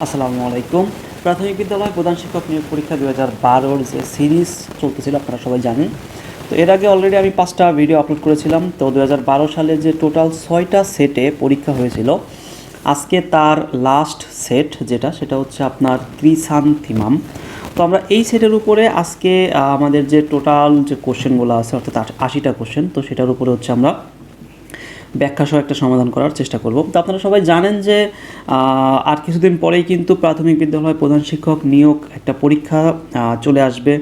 আসসালামু আলাইকুম। প্রাথমিক বিদ্যালয় প্রধান শিক্ষক নিয়োগ পরীক্ষা 2012 যে সিরিজ চলতেছিল আপনারা সবাই জানেন। তো এর আগে অলরেডি আমি 5টা ভিডিও আপলোড করেছিলাম। তো 2012 সালে যে টোটাল 6টা সেটে পরীক্ষা হয়েছিল, আজকে তার লাস্ট সেট সেটা হচ্ছে আপনার ক্রিসান্থিমাম। তো আমরা এই সেটের উপরে আজকে আমাদের যে টোটাল যে কোশ্চেনগুলো আছে অর্থাৎ 80টা কোশ্চেন, তো সেটার উপরে হচ্ছে আমরা ব্যাখ্যাসহ একটা সমাধান করার চেষ্টা করব। তো আপনারা সবাই জানেন যে আর কিছুদিন পরেই কিন্তু প্রাথমিক বিদ্যালয় প্রধান শিক্ষক নিয়োগ একটা পরীক্ষা চলে আসবে,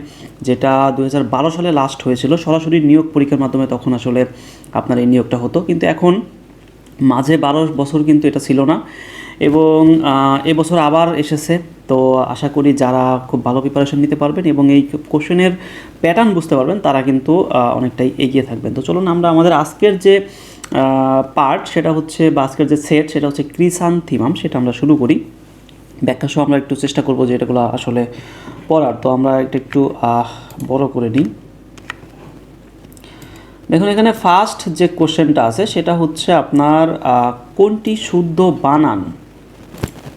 যেটা 2012 সালে লাস্ট হয়েছিল। সরাসরি নিয়োগ পরীক্ষার মাধ্যমে তখন আসলে আপনার এই নিয়োগটা হতো, কিন্তু এখন মাঝে 12 বছর কিন্তু এটা ছিল না, এবং এবছর আবার এসেছে। তো আশা করি যারা খুব ভালো প্রিপারেশন নিতে পারবেন এবং এই কোশ্চেনের প্যাটার্ন বুঝতে পারবেন তারা কিন্তু অনেকটাই এগিয়ে থাকবেন। তো চলুন আমরা আমাদের আজকের যে পার্ট সেটা হচ্ছে, বা আজকের যে সেট সেটা হচ্ছে ক্রিসান্থিমাম, সেটা আমরা শুরু করি। ব্যাখ্যা সহ আমরা একটু চেষ্টা করব যে এটাগুলো আসলে পড়ার। তো আমরা একটু বড় করে নিই। দেখুন, এখানে ফার্স্ট যে কোশ্চেনটা আছে সেটা হচ্ছে আপনার কোনটি শুদ্ধ বানান।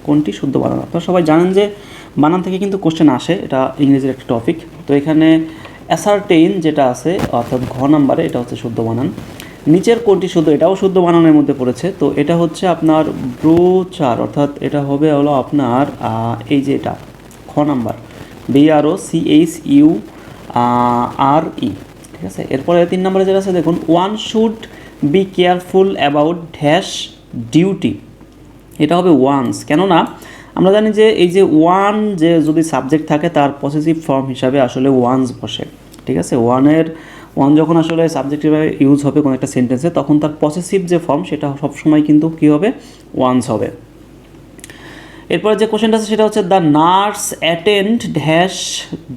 কোনটি শুদ্ধ বানান? আপনারা সবাই জানেন যে বানান থেকে কিন্তু কোশ্চেন আসে, এটা ইংরেজির একটা টপিক। তো এখানে অ্যাসার্টেইন যেটা আছে অর্থাৎ ঘ নাম্বারে, এটা হচ্ছে শুদ্ধ বানান। নিচের কোনটি শুদ্ধ, এটাও শুদ্ধ বানানের মধ্যে পড়েছে। তো এটা হচ্ছে আপনার ব্রোচার, অর্থাৎ এটা হলো আপনার এই যে এটা খ নাম্বার, BROCHURE, ঠিক আছে। এরপরে 3 নম্বরে যেটা আছে দেখুন, one should be careful about dash duty, এটা হবে ওয়ান্স। কেননা আমরা জানি যে এই যে ওয়ান, যে যদি সাবজেক্ট থাকে তার পসেসিভ ফর্ম হিসাবে আসলে ওয়ান্স বসে, ঠিক আছে। ওয়ান যখন আসলে সাবজেক্ট হিসাবে ইউজ হবে কোনো একটা সেন্টেন্সে, তখন তার পসেসিভ যে ফর্ম সেটা সবসময় কিন্তু কী হবে, ওয়ান্স হবে। এরপরে যে কোশ্চেনটা আছে সেটা হচ্ছে, the nurse attend dash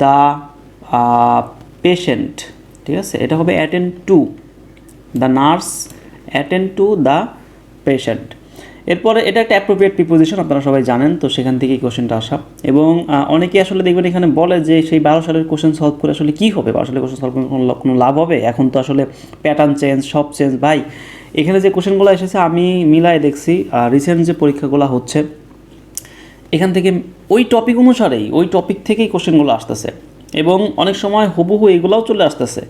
the patient, ঠিক আছে। এটা হবে attend two, the nurse attend to the patient. এরপরে এটা একটা অ্যাপ্রোপ্রিয়েট প্রিপোজিশন, আপনারা সবাই জানেন। তো সেখান থেকেই কোশ্চেনটা আসা। এবং অনেকেই আসলে দেখবেন এখানে বলে যে সেই 12 সালের কোশ্চেন সলভ করে আসলে কী হবে, 12 সালের কোশ্চেন সলভ করে কোনো লাভ হবে? এখন তো আসলে প্যাটার্ন চেঞ্জ, সব চেঞ্জ। ভাই, এখানে যে কোশ্চেনগুলো এসেছে আমি মিলাই দেখছি, রিসেন্ট যে পরীক্ষাগুলো হচ্ছে এখান থেকে ওই টপিক অনুসারেই, ওই টপিক থেকেই কোশ্চেনগুলো আসতেছে, এবং অনেক সময় হুবহু এগুলোও চলে আসতেছে।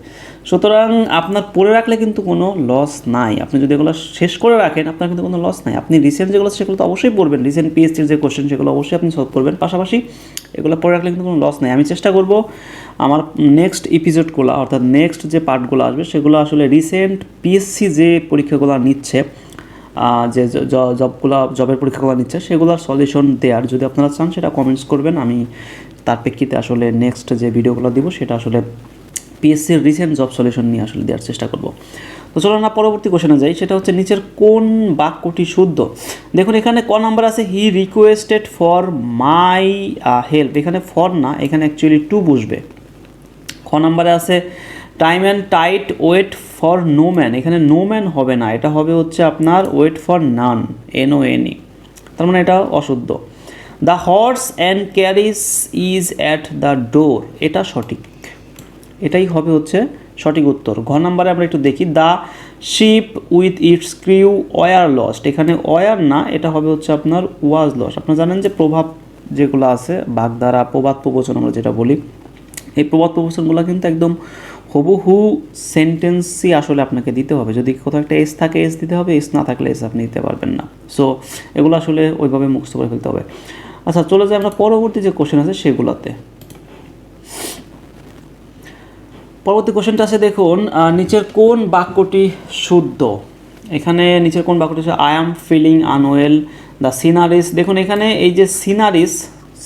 সুতরাং আপনার পড়ে রাখলে কিন্তু কোনো লস নাই। আপনি যদি এগুলো শেষ করে রাখেন আপনার কিন্তু কোনো লস নাই। আপনি রিসেন্ট যেগুলো সেগুলো তো অবশ্যই পড়বেন, রিসেন্ট পিএইচডির যে কোশ্চেন সেগুলো অবশ্যই আপনি সলভ করবেন, পাশাপাশি এগুলো পড়ে রাখলে কিন্তু কোনো লস নেই। আমি চেষ্টা করব আমার নেক্সট এপিসোডগুলো, অর্থাৎ নেক্সট যে পার্টগুলো আসবে সেগুলো আসলে রিসেন্ট পিএসসি যে পরীক্ষাগুলো নিচ্ছে, যে জবের পরীক্ষাগুলো নিচ্ছে সেগুলোর সলিউশন দেওয়ার, যদি আপনারা চান সেটা কমেন্টস করবেন। আমি তার প্রেক্ষিতে আসলে নেক্সট যে ভিডিওগুলো দিব সেটা আসলে পিএসসির রিসেন্ট জব সলিউশন নিয়ে আসলে দেওয়ার চেষ্টা করব। তো চলো না পরবর্তী কোশ্চেনে যাই, সেটা হচ্ছে নিচের কোন বাক্যটি শুদ্ধ। দেখুন এখানে ক নাম্বার আছে, he requested for my help. এখানে ফর না, এখানে অ্যাকচুয়ালি টু বসবে। খ নাম্বারে আছে, time and tight wait for no man. এখানে নো ম্যান হবে না, এটা হবে হচ্ছে আপনার ওয়েট ফর নান, NONE, তার মানে এটা অশুদ্ধ। The horse and carriage is at the door, এটা সঠিক, এটাই হবে হচ্ছে সঠিক উত্তর। ঘ নাম্বারে আমরা একটু দেখি, the ship with its crew were lost. এখানে ওয়ার না, এটা হবে হচ্ছে আপনার ওয়াজ লস্ট। আপনারা জানেন যে প্রভাব যেগুলো আছে, বাগধারা, প্রবাদ প্রবচন আমরা যেটা বলি, এই প্রবাদ প্রবচনগুলো কিন্তু একদম হুবহু সেন্টেন্সই আসলে আপনাকে দিতে হবে। যদি কোথাও একটা এস থাকে এস দিতে হবে, এস না থাকলে এস আপনি দিতে পারবেন না। সো এগুলো আসলে ওইভাবে মুখস্থ করে ফেলতে হবে। আচ্ছা, চলে যাই আমরা পরবর্তী যে কোশ্চেন আছে সেগুলোতে। পরবর্তী কোশ্চেনটা আছে দেখুন, নিচের কোন বাক্যটি শুদ্ধ। এখানে নিচের কোন বাক্যটি হচ্ছে, I am feeling unwell the sceneries. দেখুন এখানে এই যে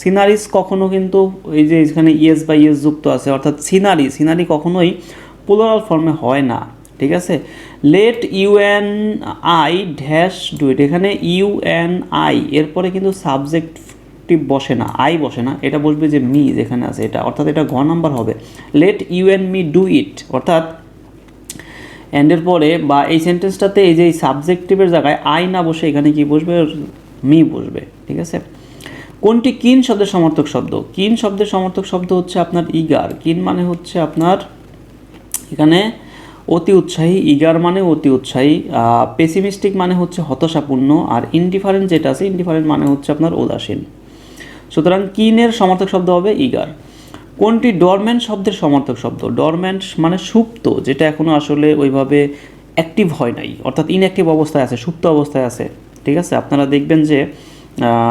সিনারিস কখনো কিন্তু এই যে এখানে ইয়েস বা ইয়েস যুক্ত আছে, অর্থাৎ সিনারি কখনোই প্লুরাল ফর্মে হয় না, ঠিক আছে। Let UNI dash do it, এখানে UNI এরপরে কিন্তু সাবজেক্টিভ বসে না, আই বসে না, এটা বসবে যে মি যেখানে আছে এটা, অর্থাৎ এটা ঘ নাম্বার হবে। লেট UNME ডু ইট, অর্থাৎ অ্যান্ডের পরে বা এই সেন্টেন্সটাতে এই যে সাবজেক্টিভের জায়গায় আই না বসে এখানে কি বসবে, মি বসবে, ঠিক আছে। কোনটি কিন শব্দের সমর্থক শব্দ। কিন শব্দের সমর্থক শব্দ হচ্ছে আপনার ইগার। কিন মানে হচ্ছে আপনার এখানে অতি উৎসাহী, ইগার মানে অতি উৎসাহী, পেসিমিস্টিক মানে হচ্ছে হতাশাপূর্ণ, আর ইনডিফারেন্ট যেটা আছে, ইনডিফারেন্ট মানে হচ্ছে আপনার উদাসীন। সুতরাং কিনের সমার্থক শব্দ হবে ইগার। কোনটি ডরম্যান্ট শব্দের সমার্থক শব্দ? ডরম্যান্ট মানে সুপ্ত, যেটা এখনও আসলে ওইভাবে অ্যাক্টিভ হয় নাই, অর্থাৎ ইনঅ্যাক্টিভ অবস্থায় আছে, সুপ্ত অবস্থায় আছে। ঠিক আছে, আপনারা দেখবেন যে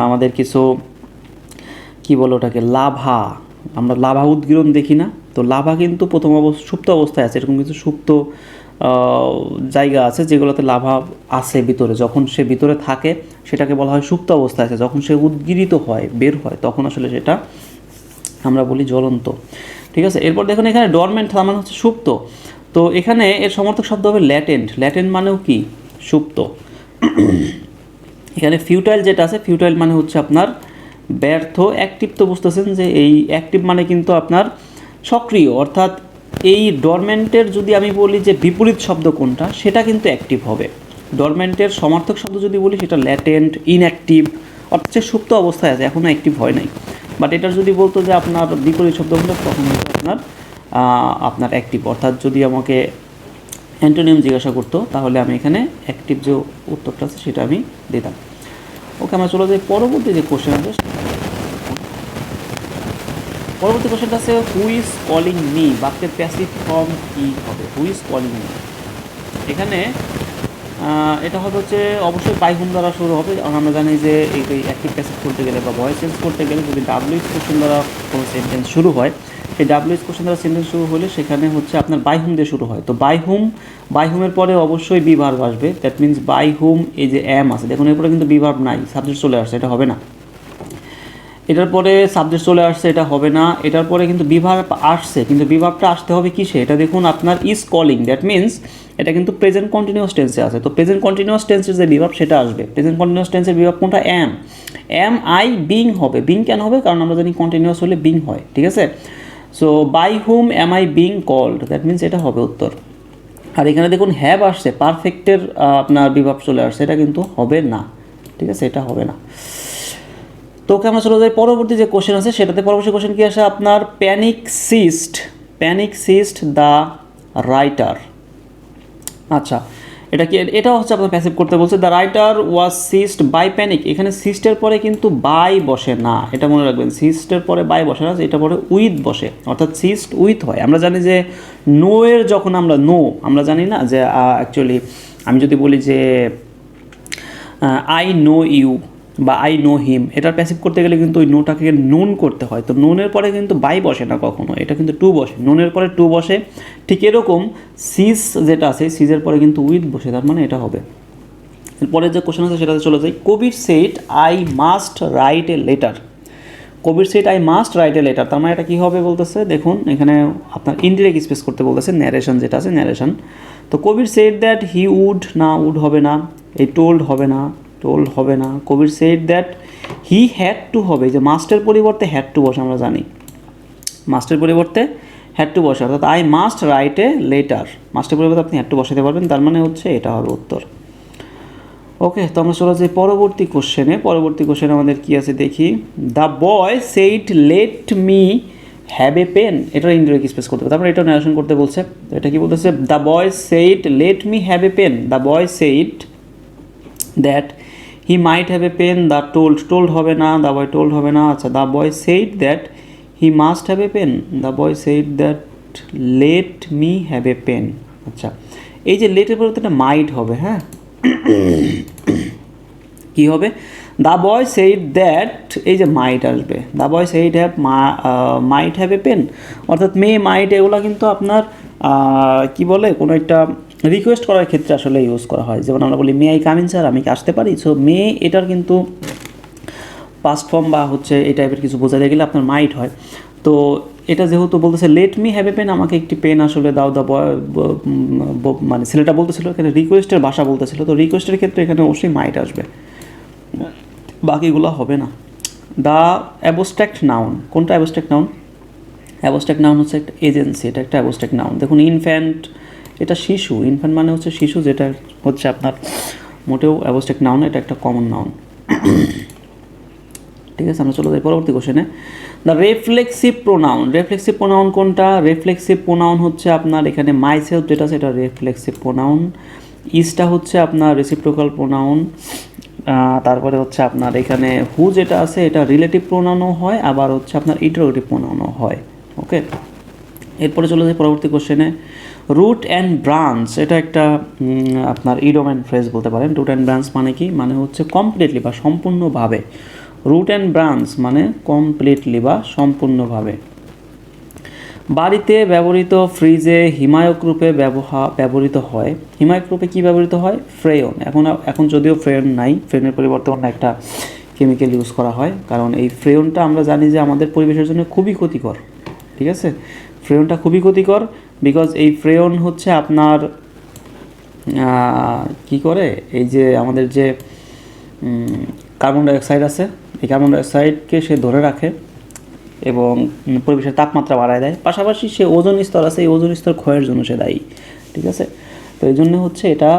আমাদের কিছু কি বলে ওটাকে, লাভা, আমরা লাভা উদ্গীরণ দেখি না, তো লাভা কিন্তু প্রথম সুপ্ত অবস্থায় আছে। এরকম কিছু সুপ্ত জায়গা আছে যেগুলোতে লাভা আছে ভিতরে, যখন সে ভিতরে থাকে সেটাকে বলা হয় সুপ্ত অবস্থায় আছে। যখন সে উদ্গীরিত হয়, বের হয়, তখন আসলে সেটা আমরা বলি জ্বলন্ত। ঠিক আছে, এরপর দেখুন এখানে ডরমেন্ট তার মানে হচ্ছে সুপ্ত, তো এখানে এর সমর্থক শব্দ হবে ল্যাটেন্ট। ল্যাটেন্ট মানেও কি? সুপ্ত। এখানে ফিউটাইল যেটা আছে, ফিউটাইল মানে হচ্ছে আপনার ব্যর্থ। অ্যাক্টিভ তো বুঝতেছেন যে এই অ্যাক্টিভ মানে কিন্তু আপনার সক্রিয়, অর্থাৎ এই ডরমেন্টের যদি আমি বলি যে বিপরীত শব্দ কোনটা, সেটা কিন্তু অ্যাক্টিভ হবে। ডরমেন্টের সমার্থক শব্দ যদি বলি সেটা ল্যাটেন্ট, ইনঅ্যাক্টিভ, অর্থাৎ সে সুপ্ত অবস্থায় আছে, এখনও অ্যাক্টিভ হয় নাই। বাট এটার যদি বলতো যে আপনার বিপরীত শব্দগুলো, তখন হয়তো আপনার অ্যাক্টিভ। অর্থাৎ যদি আমাকে অ্যান্টোনিম জিজ্ঞাসা করতো, তাহলে আমি এখানে অ্যাক্টিভ যে উত্তরটা আছে সেটা আমি দিতাম। ওকে, আমরা চলে যাই পরবর্তী যে কোশ্চেন আছে। পরবর্তী কোশ্চেনটা আছে হু ইজ কলিং মি। বাক্যের প্যাসিভ ফর্ম কী হবে? Who is calling me. এখানে এটা হবে হচ্ছে অবশ্যই বাই হুম দ্বারা শুরু হবে, কারণ আমরা জানি যে এই অ্যাক্টিভ প্যাসিভ করতে গেলে বা ভয়েস চেঞ্জ করতে গেলে যদি ডাব্লিউএস কোশ্চেন দ্বারা কোনো সেন্টেন্স শুরু হয়, সেই ডাব্লিউএস কোশ্চেন দ্বারা সেন্টেন্স শুরু হলে সেখানে হচ্ছে আপনার বাই হুম দিয়ে শুরু হয়। তো বাই হুমের পরে অবশ্যই বি ভার্ব আসবে। দ্যাট মিনস বাই হুম, এই যে অ্যাম আছে, দেখুন এরপরে কিন্তু বি ভার্ব নাই, সাবজেক্ট চলে আসছে, এটা হবে না। এটার পরে সাবজেক্ট চলে আসছে, এটা হবে না। এটার পরে কিন্তু বি ভার্ব আসছে, কিন্তু বি ভার্বটা আসতে হবে কিসে? এটা দেখুন আপনার ইজ কলিং, দ্যাট মিনস এটা কিন্তু প্রেজেন্ট কন্টিনিউয়াস টেন্সে আছে। তো প্রেজেন্ট কন্টিনিউয়াস টেন্সের যে বি ভার্ব সেটা আসবে। প্রেজেন্ট কন্টিনিউয়াস টেন্সের বি ভার্ব কোনটা? এম আই বিং হবে। বিং কেন হবে? কারণ আমরা জানি কন্টিনিউয়াস হলে বিং হয়। ঠিক আছে, so by whom am I being called, that means এটা হবে উত্তর। আর এখানে দেখুন হ্যাভ আসছে, পারফেক্টের আপনার বি ভার্ব চলে আসছে, এটা কিন্তু হবে না। ঠিক আছে, এটা হবে না। তো ওকে, আমরা চলে যাই পরবর্তী যে কোশ্চেন আছে সেটাতে। পরবর্তী কোশ্চেন কি আসে আপনার? Panic seized the writer. আচ্ছা, এটা কি? এটা হচ্ছে আপনার প্যাসিভ করতে বলছে। The writer was seized by panic. এখানে সিস্টের পরে কিন্তু বাই বসে না, এটা মনে রাখবেন। সিস্টের পরে বাই বসে না, এটা পরে উইথ বসে, অর্থাৎ সিস্ট উইথ হয়। আমরা জানি যে নো এর যখন আমরা জানি না যে অ্যাকচুয়ালি আমি যদি বলি যে আই নো ইউ বা আই নো হিম, এটার প্যাসিভ করতে গেলে কিন্তু ওই নোটাকে নোন করতে হয়। তো নোনের পরে কিন্তু বাই বসে না কখনো, এটা কিন্তু টু বসে, নোনের পরে টু বসে। ঠিক এরকম সিস যেটা আছে, সিজের পরে কিন্তু উইথ বসে, তার মানে এটা হবে। এরপরে যে কোশ্চেন আছে সেটাতে চলে যাই। Kabir said I must write a letter. Kabir said I must write a letter, তার মানে এটা কী হবে বলতেছে, দেখুন এখানে আপনার ইনডিরেক্ট স্পেস করতে বলতেছে, ন্যারেশন যেটা আছে, ন্যারেশন। তো Kabir said that he would, না উড হবে না, এই টোল্ড হবে না, টোল্ড হবে না। Kabir said that he had to হবে, যে মাস্টের পরিবর্তে হ্যাড টু বসে, আমরা জানি মাস্টের পরিবর্তে হ্যাড টু বসে, অর্থাৎ I must write a letter, মাস্টের পরিবর্তে আপনি হ্যাড টু বসাতে পারবেন, তার মানে হচ্ছে এটা হবে উত্তর। ওকে, তো আমরা চলে যাই পরবর্তী কোশ্চেনে। পরবর্তী কোশ্চেনে আমাদের কী আছে দেখি। The boy said let me have a pen, এটার ইনডিরেক্ট স্পেস করতে হবে, তারপরে এটা ন্যারেশন করতে বলছে। এটা কি বলতেছে? The boy said let me have a pen, the boy said that he might have a pen, the told হবে না, দ্য বয় টোল্ড হবে না। আচ্ছা, the boy said that he must have a pen, the boy said that let me have a pen. আচ্ছা, এই যে লেটের পরিবর্তে একটা মাইট হবে, হ্যাঁ, কি হবে? দ্য বয় সেইড দ্যাট, এই যে মাইট আসবে, the boy said might have a pen, অর্থাৎ মে মাইট এগুলো কিন্তু আপনার কি বলে, কোনো একটা রিকোয়েস্ট করার ক্ষেত্রে আসলে ইউজ করা হয়। যেমন আমরা বলি may I come in sir, আমি কি আসতে পারি? সো মে এটার কিন্তু পাস্ট ফর্ম বা হচ্ছে এই টাইপের কিছু বোঝাতে গেলে আপনার মাইট হয়। তো এটা যেহেতু বলতেছে let me have a pen, আমাকে একটি পেন আসলে দাও, দা বয়, মানে ছেলেটা বলতেছিল, এখানে রিকোয়েস্টের ভাষা বলতেছিল, তো রিকোয়েস্টের ক্ষেত্রে এখানে অবশ্যই মাইট আসবে, বাকিগুলো হবে না। দ্য অ্যাবস্ট্রাক্ট নাউন, কোনটা অ্যাবস্ট্রাক্ট নাউন? অ্যাবস্ট্রাক্ট নাউন হচ্ছে একটা এজেন্সি, এটা একটা অ্যাবস্ট্রাক্ট নাউন। দেখুন ইনফ্যান্ট, এটা শিশু, ইনফ্যান্ট মানে হচ্ছে শিশু, যেটা হচ্ছে আপনার মোটেও অ্যাবস্ট্রাক্ট নাউন, এটা একটা কমন নাউন। ঠিক আছে, আমরা চলে যাই পরবর্তী কোশ্চেনে। দ্য রেফ্লেক্সিভ প্রোনাউন, রেফ্লেক্সিভ প্রোনাউন কোনটা? রেফ্লেক্সিভ প্রোনাউন হচ্ছে আপনার এখানে মাইসেলফ যেটা আছে, এটা রেফ্লেক্সিভ প্রোনাউন। ইজটা হচ্ছে আপনার রেসিপ্রোকাল প্রোনাউন, তারপরে হচ্ছে আপনার এখানে হু যেটা আছে এটা রিলেটিভ প্রোনাউনও হয়, আবার হচ্ছে আপনার ইন্টারোগেটিভ প্রোনাউনও হয়। ওকে, এরপরে চলে যায় পরবর্তী কোশ্চেনে। রুট অ্যান্ড ব্রাঞ্চ এটা একটা আপনার ইডিয়ম অ্যান্ড ফ্রেজ বলতে পারেন। রুট অ্যান্ড ব্রাঞ্চ মানে কি? মানে হচ্ছে কমপ্লিটলি বা সম্পূর্ণভাবে। রুট অ্যান্ড ব্রাঞ্চ মানে কমপ্লিটলি বা সম্পূর্ণভাবে। বাড়িতে ব্যবহৃত ফ্রিজে হিমায়ক রূপে ব্যবহৃত হয়। হিমায়ক রূপে কী ব্যবহৃত হয়? ফ্রেয়ন। এখন যদিও ফ্রেয়ন নাই, ফ্রেয়নের পরিবর্তে অন্য একটা কেমিক্যাল ইউজ করা হয়, কারণ এই ফ্রেয়নটা আমরা জানি যে আমাদের পরিবেশের জন্য খুবই ক্ষতিকর। ঠিক আছে, ফ্রেয়নটা খুবই ক্ষতিকর, বিকজ এই ফ্রেয়ন হচ্ছে আপনার কি করে, এই যে আমাদের যে কার্বন ডাইঅক্সাইড আছে, এই কার্বন ডাইঅক্সাইডকে সে ধরে রাখে এবং পরিবেশের তাপমাত্রা বাড়ায় দেয়। পাশাপাশি সে ওজোন স্তর আছে, এই ওজোন স্তর ক্ষয়ের জন্য সে দায়ী। ঠিক আছে, তো এই জন্য হচ্ছে এটা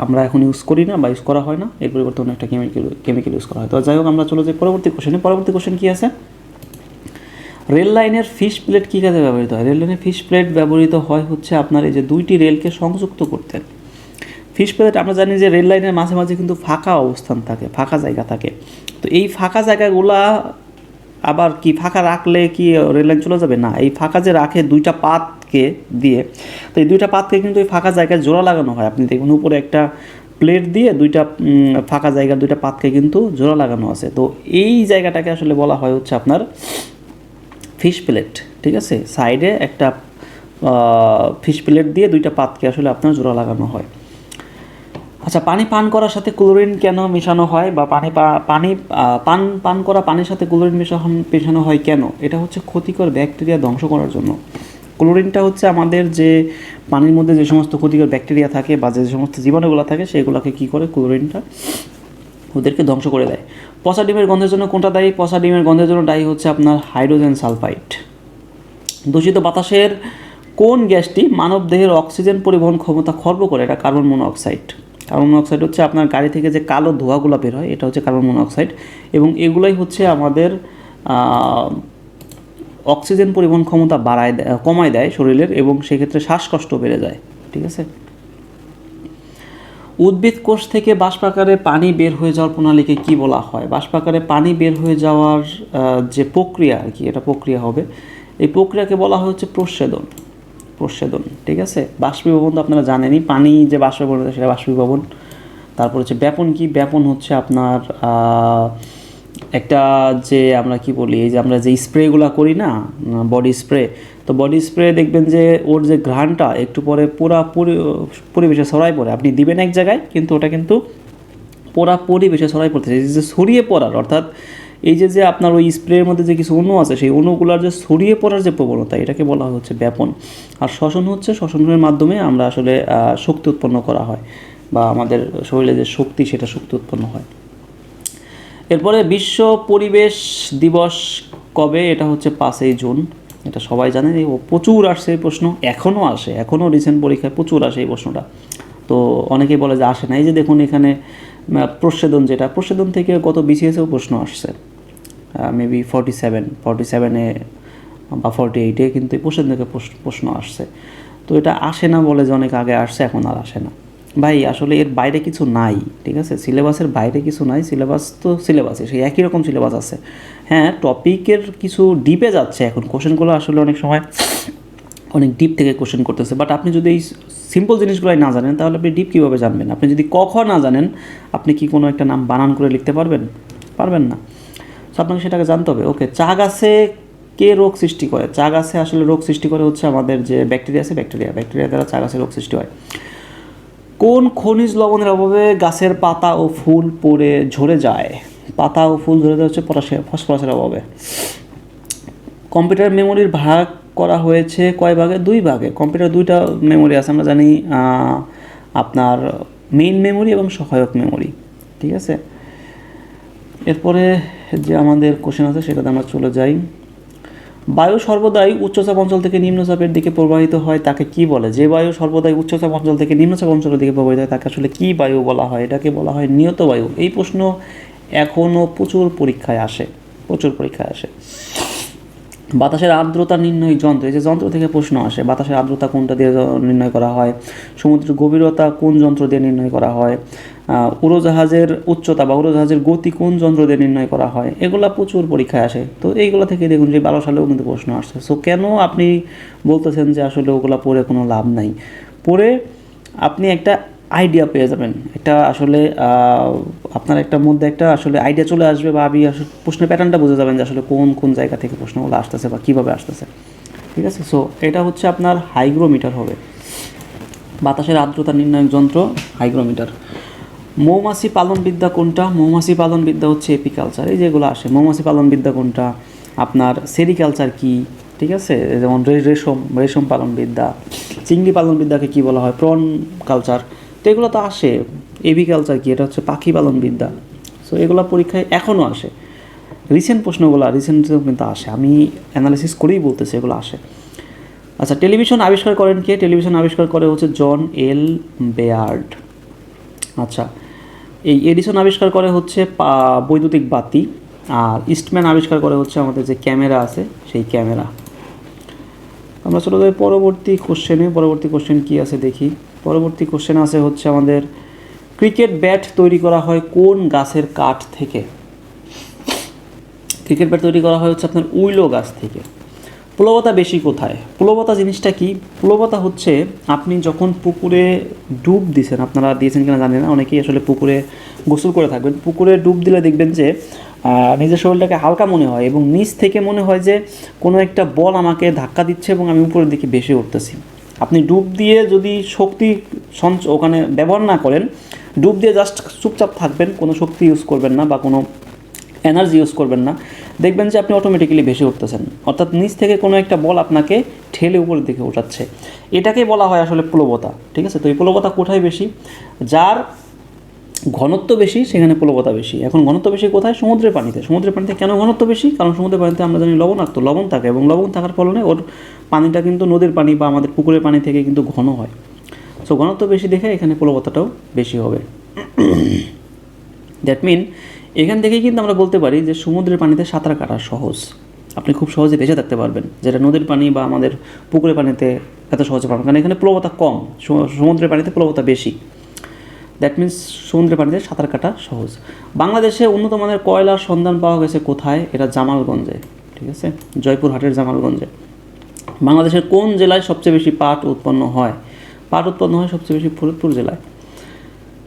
আমরা এখন ইউজ করি না বা ইউজ করা হয় না, এর পরিবর্তে অন্য একটা কেমিক্যাল ইউজ করা হয়। তো যাই হোক, আমরা চলে যাই পরবর্তী কোশ্চেনে। পরবর্তী কোশ্চেন কী আছে? রেল লাইনের ফিশ প্লেট কী কাজে ব্যবহৃত হয়? রেল লাইনের ফিশ প্লেট ব্যবহৃত হয় হচ্ছে আপনার এই যে দুইটি রেলকে সংযুক্ত করতে। ফিশ প্লেট আমরা জানি যে রেল লাইনের মাঝে মাঝে কিন্তু ফাঁকা অবস্থান থাকে, ফাঁকা জায়গা থাকে। তো এই ফাঁকা জায়গাগুলা আবার কি ফাঁকা রাখলে কি রেল লাইন চলে যাবে? না, এই ফাঁকা যে রাখে দুইটা পাতকে দিয়ে, তো এই দুইটা পাতকে কিন্তু এই ফাঁকা জায়গায় জোড়া লাগানো হয়। আপনি দেখুন উপরে একটা প্লেট দিয়ে দুইটা ফাঁকা জায়গার দুইটা পাতকে কিন্তু জোড়া লাগানো আছে। তো এই জায়গাটাকে আসলে বলা হয় হচ্ছে আপনার ফিশ প্লেট। ঠিক আছে, সাইডে একটা ফিশ প্লেট দিয়ে দুইটা পাতকে আসলে আপনার জোড়া লাগানো হয়। আচ্ছা, পানি পান করার সাথে ক্লোরিন কেন মেশানো হয়, বা পান করা পানির সাথে ক্লোরিন মেশানো হয় কেন? এটা হচ্ছে ক্ষতিকর ব্যাকটেরিয়া ধ্বংস করার জন্য। ক্লোরিনটা হচ্ছে আমাদের যে পানির মধ্যে যে সমস্ত ক্ষতিকর ব্যাকটেরিয়া থাকে বা যে সমস্ত জীবাণুগুলো থাকে সেগুলোকে কী করে, ক্লোরিনটা ওদেরকে ধ্বংস করে দেয়। পচা ডিমের গন্ধের জন্য কোনটা দায়ী? পচা ডিমের গন্ধের জন্য দায়ী হচ্ছে আপনার হাইড্রোজেন সালফাইড। দূষিত বাতাসের কোন গ্যাসটি মানবদেহের অক্সিজেন পরিবহন ক্ষমতা খর্ব করে? এটা কার্বন মনোঅক্সাইড। কার্বন মনোঅক্সাইড হচ্ছে আপনার গাড়ি থেকে যে কালো ধোঁয়াগুলো বের হয়, এটা হচ্ছে কার্বন মনোঅক্সাইড, এবং এগুলোই হচ্ছে আমাদের অক্সিজেন পরিবহন ক্ষমতা কমায় দেয় শরীরের, এবং সেক্ষেত্রে শ্বাসকষ্ট বেড়ে যায়। ঠিক আছে, উদ্ভিদ কোষ থেকে বাষ্পাকারে পানি বের হয়ে যাওয়ার প্রণালীকে কি বলা হয়? বাষ্পাকারে পানি বের হয়ে যাওয়ার যে প্রক্রিয়া আর কি, এটা প্রক্রিয়া হবে, এই প্রক্রিয়াকে বলা হয় হচ্ছে প্রস্বেদন। ঠিক আছে, বাষ্পীভবন তো আপনারা জানেনই, পানি যে বাষ্পীভবন হয় সেটা বাষ্পীভবন। তারপর হচ্ছে ব্যাপন কি? ব্যাপন হচ্ছে আপনার একটা যে আমরা কি বলি, এই যে আমরা যে স্প্রেগুলো করি না, বডি স্প্রে, তো বডি স্প্রে দেখবেন যে ওর যে ঘ্রাণটা একটু পরে পুরা পরিবেশে ছড়াই পড়ে। আপনি দিবেন এক জায়গায়, কিন্তু ওটা কিন্তু পুরা পরিবেশে ছড়াই পড়তেছে। এই যে ছড়িয়ে পড়ার, অর্থাৎ এই যে আপনার ওই স্প্রের মধ্যে যে কিছু অণু আছে, সেই অণুগুলোর যে ছড়িয়ে পড়ার যে প্রবণতা, এটাকে বলা হচ্ছে ব্যাপন। আর শ্বসন হচ্ছে, শ্বসনের মাধ্যমে আমরা আসলে শক্তি উৎপন্ন করা হয়, বা আমাদের শরীরে যে শক্তি, সেটা শক্তি উৎপন্ন হয়। এরপরে বিশ্ব পরিবেশ দিবস কবে? এটা হচ্ছে 5ই জুন। এটা সবাই জানেন, এই প্রচুর আসছে এই প্রশ্ন, এখনও রিসেন্ট পরীক্ষায় প্রচুর আসে এই প্রশ্নটা। তো অনেকেই বলে যে আসে না। এই যে দেখুন এখানে প্রস্বেদন থেকে গত বিসিএসেও প্রশ্ন আসছে, মেবি 47-47-এ বা 48-এ কিন্তু এই প্রস্বেদন থেকে প্রশ্ন আসছে। তো এটা আসে না বলে যে অনেক আগে আসছে, এখন আর আসে না। ভাই আসলে এর বাইরে কিছু নাই। ঠিক আছে, সিলেবাসের বাইরে কিছু নাই, সিলেবাস তো সিলেবাসে সেই একই রকম সিলেবাস আছে। হ্যাঁ, টপিকের কিছু ডিপে যাচ্ছে, এখন কোশ্চেনগুলো আসলে অনেক সময় অনেক ডিপ থেকে কোশ্চেন করতেছে। বাট আপনি যদি এই সিম্পল জিনিসগুলোই না জানেন, তাহলে আপনি ডিপ কীভাবে জানবেন? আপনি যদি ক খ না জানেন, আপনি কি কোনো একটা নাম বানান করে লিখতে পারবেন না। সো আপনাকে সেটাকে জানতে হবে। ওকে, চা গাছে কে রোগ সৃষ্টি করে? চা গাছে আসলে রোগ সৃষ্টি করে হচ্ছে আমাদের যে ব্যাকটেরিয়া আছে, ব্যাকটেরিয়া দ্বারা চা গাছে রোগ সৃষ্টি হয়। কোন খনিজ লবণের অভাবে গাছের পাতা ও ফুল পড়ে ঝরে যায়? পাতা ও ফুল ঝরে যায় হচ্ছে ফসফরাসের অভাবে। কম্পিউটার মেমোরির ভাগ করা হয়েছে কয় ভাগে? 2 ভাগে। কম্পিউটার 2টা মেমোরি আছে, আমরা জানি, আপনার মেইন মেমোরি এবং সহায়ক মেমোরি। ঠিক আছে, এরপরে যে আমাদের কোশ্চেন আছে সেটাতে আমরা চলে যাই। বায়ু সর্বদাই উচ্চচাপ অঞ্চল থেকে নিম্নচাপের দিকে প্রবাহিত হয় তাকে কি বলে? যে বায়ু সর্বদাই উচ্চচাপ অঞ্চল থেকে নিম্নচাপ অঞ্চলের দিকে প্রবাহিত হয় তাকে আসলে কি বায়ু বলা হয়? এটাকে বলা হয় নিয়ত বায়ু। এই প্রশ্ন এখনও প্রচুর পরীক্ষায় আসে। বাতাসের আর্দ্রতা নির্ণয় যন্ত্র, এই যে যন্ত্র থেকে প্রশ্ন আসে, বাতাসের আর্দ্রতা কোনটা দিয়ে নির্ণয় করা হয়, সমুদ্রের গভীরতা কোন যন্ত্র দিয়ে নির্ণয় করা হয়, উড়োজাহাজের উচ্চতা বা উড়োজাহাজের গতি কোন যন্ত্র দিয়ে নির্ণয় করা হয়, এগুলা প্রচুর পরীক্ষায় আসে। তো এইগুলো থেকে দেখুন যে 12 সালেও কিন্তু প্রশ্ন আসছে। সো কেন আপনি বলতেছেন যে আসলে ওগুলা পড়ে কোনো লাভ নাই? পড়ে আপনি একটা আইডিয়া পেয়ে যাবেন, একটা আসলে আপনার একটা মধ্যে একটা আসলে আইডিয়া চলে আসবে, বা আপনি আসলে প্রশ্নের প্যাটার্নটা বুঝে যাবেন যে আসলে কোন কোন জায়গা থেকে প্রশ্নগুলো আসতেছে বা কীভাবে আসতেছে। ঠিক আছে, সো এটা হচ্ছে আপনার হাইগ্রোমিটার হবে, বাতাসের আর্দ্রতা নির্ণায়ক যন্ত্র হাইগ্রোমিটার। মৌমাছি পালনবিদ্যা কোনটা? মৌমাছি পালনবিদ্যা হচ্ছে এপিকালচার, এই যেগুলো আসে। মৌমাছি পালনবিদ্যা কোনটা? আপনার সেরিকালচার কি? ঠিক আছে, যেমন রেশম পালনবিদ্যা। চিংড়ি পালনবিদ্যাকে কি বলা হয়? Prawn culture. তো এগুলো তো আসে। এভিকালচার কি? এটা হচ্ছে পাখি পালনবিদ্যা। সো এগুলো পরীক্ষায় এখনও আসে। রিসেন্ট প্রশ্নগুলো রিসেন্টও কিন্তু আসে, আমি অ্যানালিসিস করেই বলতেছি এগুলো আসে। আচ্ছা, টেলিভিশন আবিষ্কার করেন কে? টেলিভিশন আবিষ্কার করে হচ্ছে জন এল বেয়ার্ড। আচ্ছা, এই এডিসন আবিষ্কার করে হচ্ছে বৈদ্যুতিক বাতি, আর ইস্টম্যান আবিষ্কার করে হচ্ছে আমাদের যে ক্যামেরা আছে সেই ক্যামেরা। আমরা চলে যাই পরবর্তী কোশ্চেনে। পরবর্তী কোশ্চেন কী আছে দেখি। পরবর্তী কোশ্চেন আছে হচ্ছে আমাদের, ক্রিকেট ব্যাট তৈরি করা হয় কোন গাছের কাঠ থেকে? ক্রিকেট ব্যাট তৈরি করা হয় হচ্ছে আপনার উইলো গাছ থেকে। প্লবতা বেশি কোথায়? প্লবতা জিনিসটা কি? প্লবতা হচ্ছে আপনি যখন পুকুরে ডুব দিছেন, আপনারা দিয়েছেন কিনা জানি না, অনেকেই আসলে পুকুরে গোসল করে থাকবেন। পুকুরে ডুব দিলে দেখবেন যে নিজের শরীরটাকে হালকা মনে হয় এবং নিচ থেকে মনে হয় যে কোনো একটা বল আমাকে ধাক্কা দিচ্ছে এবং আমি উপরের দিকে ভেসে উঠতেছি। আপনি ডুব দিয়ে যদি শক্তি ওখানে ব্যবহার না করেন, ডুব দিয়ে জাস্ট চুপচাপ থাকবেন, কোনো শক্তি ইউজ করবেন না বা কোনো এনার্জি ইউজ করবেন না, দেখবেন যে আপনি অটোমেটিক্যালি ভেসে উঠতেছেন। অর্থাৎ নিচ থেকে কোনো একটা বল আপনাকে ঠেলে উপরের দিকে ওঠাচ্ছে। এটাকেই বলা হয় আসলে প্লবতা। ঠিক আছে, তো এই প্লবতা কোথায় বেশি? যার ঘনত্ব বেশি সেখানে প্লবতা বেশি। এখন ঘনত্ব বেশি কোথায়? সমুদ্রের পানিতে। সমুদ্রের পানিতে কেন ঘনত্ব বেশি? কারণ সমুদ্রের পানিতে আমরা জানি লবণ থাকে, এবং লবণ থাকার ফলে ওর পানিটা কিন্তু নদীর পানি বা আমাদের পুকুরের পানি থেকে কিন্তু ঘন হয়। সো ঘনত্ব বেশি দেখে এখানে প্লবতাটাও বেশি হবে। দ্যাট মিন এখান থেকেই কিন্তু আমরা বলতে পারি যে সমুদ্রের পানিতে সাঁতার কাটা সহজ, আপনি খুব সহজে ভেসে থাকতে পারবেন, যেটা নদীর পানি বা আমাদের পুকুরের পানিতে এত সহজে পারবেন, কারণ এখানে প্লবতা কম, সমুদ্রের পানিতে প্লবতা বেশি। দ্যাট মিন্স সমুদ্রের পানিতে সাঁতার কাটা সহজ। বাংলাদেশে উন্নত মানের কয়লার সন্ধান পাওয়া গেছে কোথায়? এটা জামালগঞ্জে। ঠিক আছে, জয়পুরহাটের জামালগঞ্জে। বাংলাদেশের কোন জেলায় সবচেয়ে বেশি পাট উৎপন্ন হয়? পাট উৎপন্ন হয় সবচেয়ে বেশি ফরিদপুর জেলায়।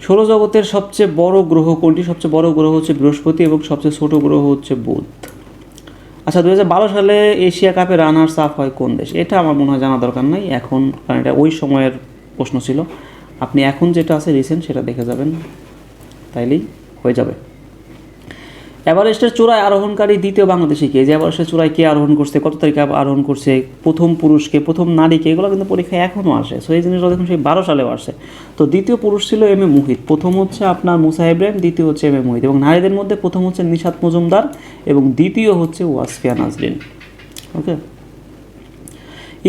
সৌরজগতের সবচেয়ে বড় গ্রহ কোনটি? সবচেয়ে বড় গ্রহ হচ্ছে বৃহস্পতি এবং সবচেয়ে ছোট গ্রহ হচ্ছে বুধ। আচ্ছা, 2012 সালে এশিয়া কাপে রানার্স আপ হয় কোন দেশ? এটা আমার মনে হয় জানা দরকার নাই এখন, কারণ এটা ওই সময়ের প্রশ্ন ছিল। আপনি এখন যেটা আছে রিসেন্ট সেটা দেখে যাবেন, তাইলেই হয়ে যাবে। এভারেস্টের চূড়ায় আরোহণকারী দ্বিতীয় বাংলাদেশি কে? যে এভারেস্টের চূড়ায় কে আরোহণ করছে, কত তারিখে আরোহণ করছে, প্রথম পুরুষকে, প্রথম নারীকে, এগুলো কিন্তু পরীক্ষায় এখনও আসে। সো এই জিনিসটা দেখুন সেই 12 সালেও আসে। তো দ্বিতীয় পুরুষ ছিল এম এ মুহিত, প্রথম হচ্ছে আপনার মুসা ইব্রাহিম, দ্বিতীয় হচ্ছে এম এ মুহিত। এবং নারীদের মধ্যে প্রথম হচ্ছে নিশাত মজুমদার এবং দ্বিতীয় হচ্ছে ওয়াসফিয়া নাজরিন। ওকে।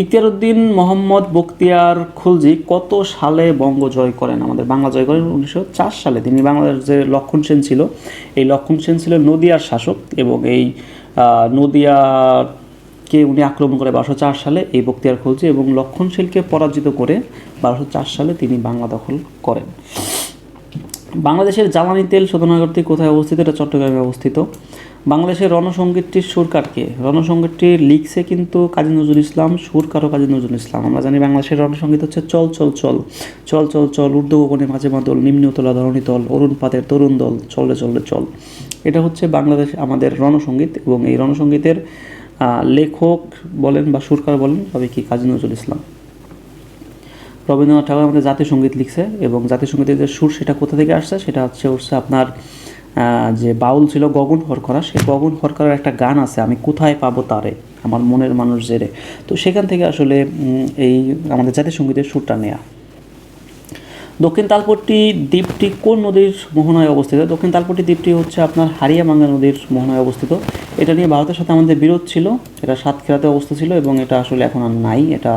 ইখতিয়ারউদ্দিন মোহাম্মদ বখতিয়ার খুলজি কত সালে বঙ্গ জয় করেন? আমাদের বাংলা জয় করেন 1904 সালে। তিনি বাংলাদেশ যে লক্ষণ সেন ছিল, এই লক্ষণ সেন ছিল নদিয়ার শাসক, এবং এই নদিয়াকে উনি আক্রমণ করে 1204 সালে এই বখতিয়ার খুলজি, এবং লক্ষণ সেনকে পরাজিত করে 1204 সালে তিনি বাংলা দখল করেন। বাংলাদেশের জ্বালানি তেল শোধনাগারটি কোথায় অবস্থিত? এটা চট্টগ্রামে অবস্থিত। বাংলাদেশের রণসঙ্গীতটির সুরকারকে? রণসঙ্গীতটি লিখছে কিন্তু কাজী নজরুল ইসলাম, সুরকারও কাজী নজরুল ইসলাম। আমরা জানি বাংলাদেশের রণসঙ্গীত হচ্ছে চল চল চল, চল চল চল, ঊর্ধ্ব গগনে মাঝে মাদল, নিম্নতলা ধরণীতল, অরুণ পাতের তরুণ দল, চলে চলে চল। এটা হচ্ছে বাংলাদেশ আমাদের রণসঙ্গীত, এবং এই রণসঙ্গীতের লেখক বলেন বা সুরকার বলেন তবে কি কাজী নজরুল ইসলাম। রবীন্দ্রনাথ ঠাকুর আমাদের জাতীয় সঙ্গীত লিখছে, এবং জাতীয় সঙ্গীতের যে সুর সেটা কোথা থেকে আসছে? সেটা হচ্ছে আপনার যে বাউল ছিল গগন হরকরা, সেই গগন হরকরার একটা গান আছে, আমি কোথায় পাবো তারে, আমার মনের মানুষ জেরে। তো সেখান থেকে আসলে এই আমাদের জাতীয় সঙ্গীতের সুরটা নেয়া। দক্ষিণ তালপট্টি দ্বীপটি কোন নদীর মোহনায় অবস্থিত? দক্ষিণ তালপট্টি দ্বীপটি হচ্ছে আপনার হারিয়ামাঙ্গা নদীর মোহনায় অবস্থিত। এটা নিয়ে ভারতের সাথে আমাদের বিরোধ ছিল, এটা সাতক্ষীরাতে অবস্থিত ছিল, এবং এটা আসলে এখন আর নাই, এটা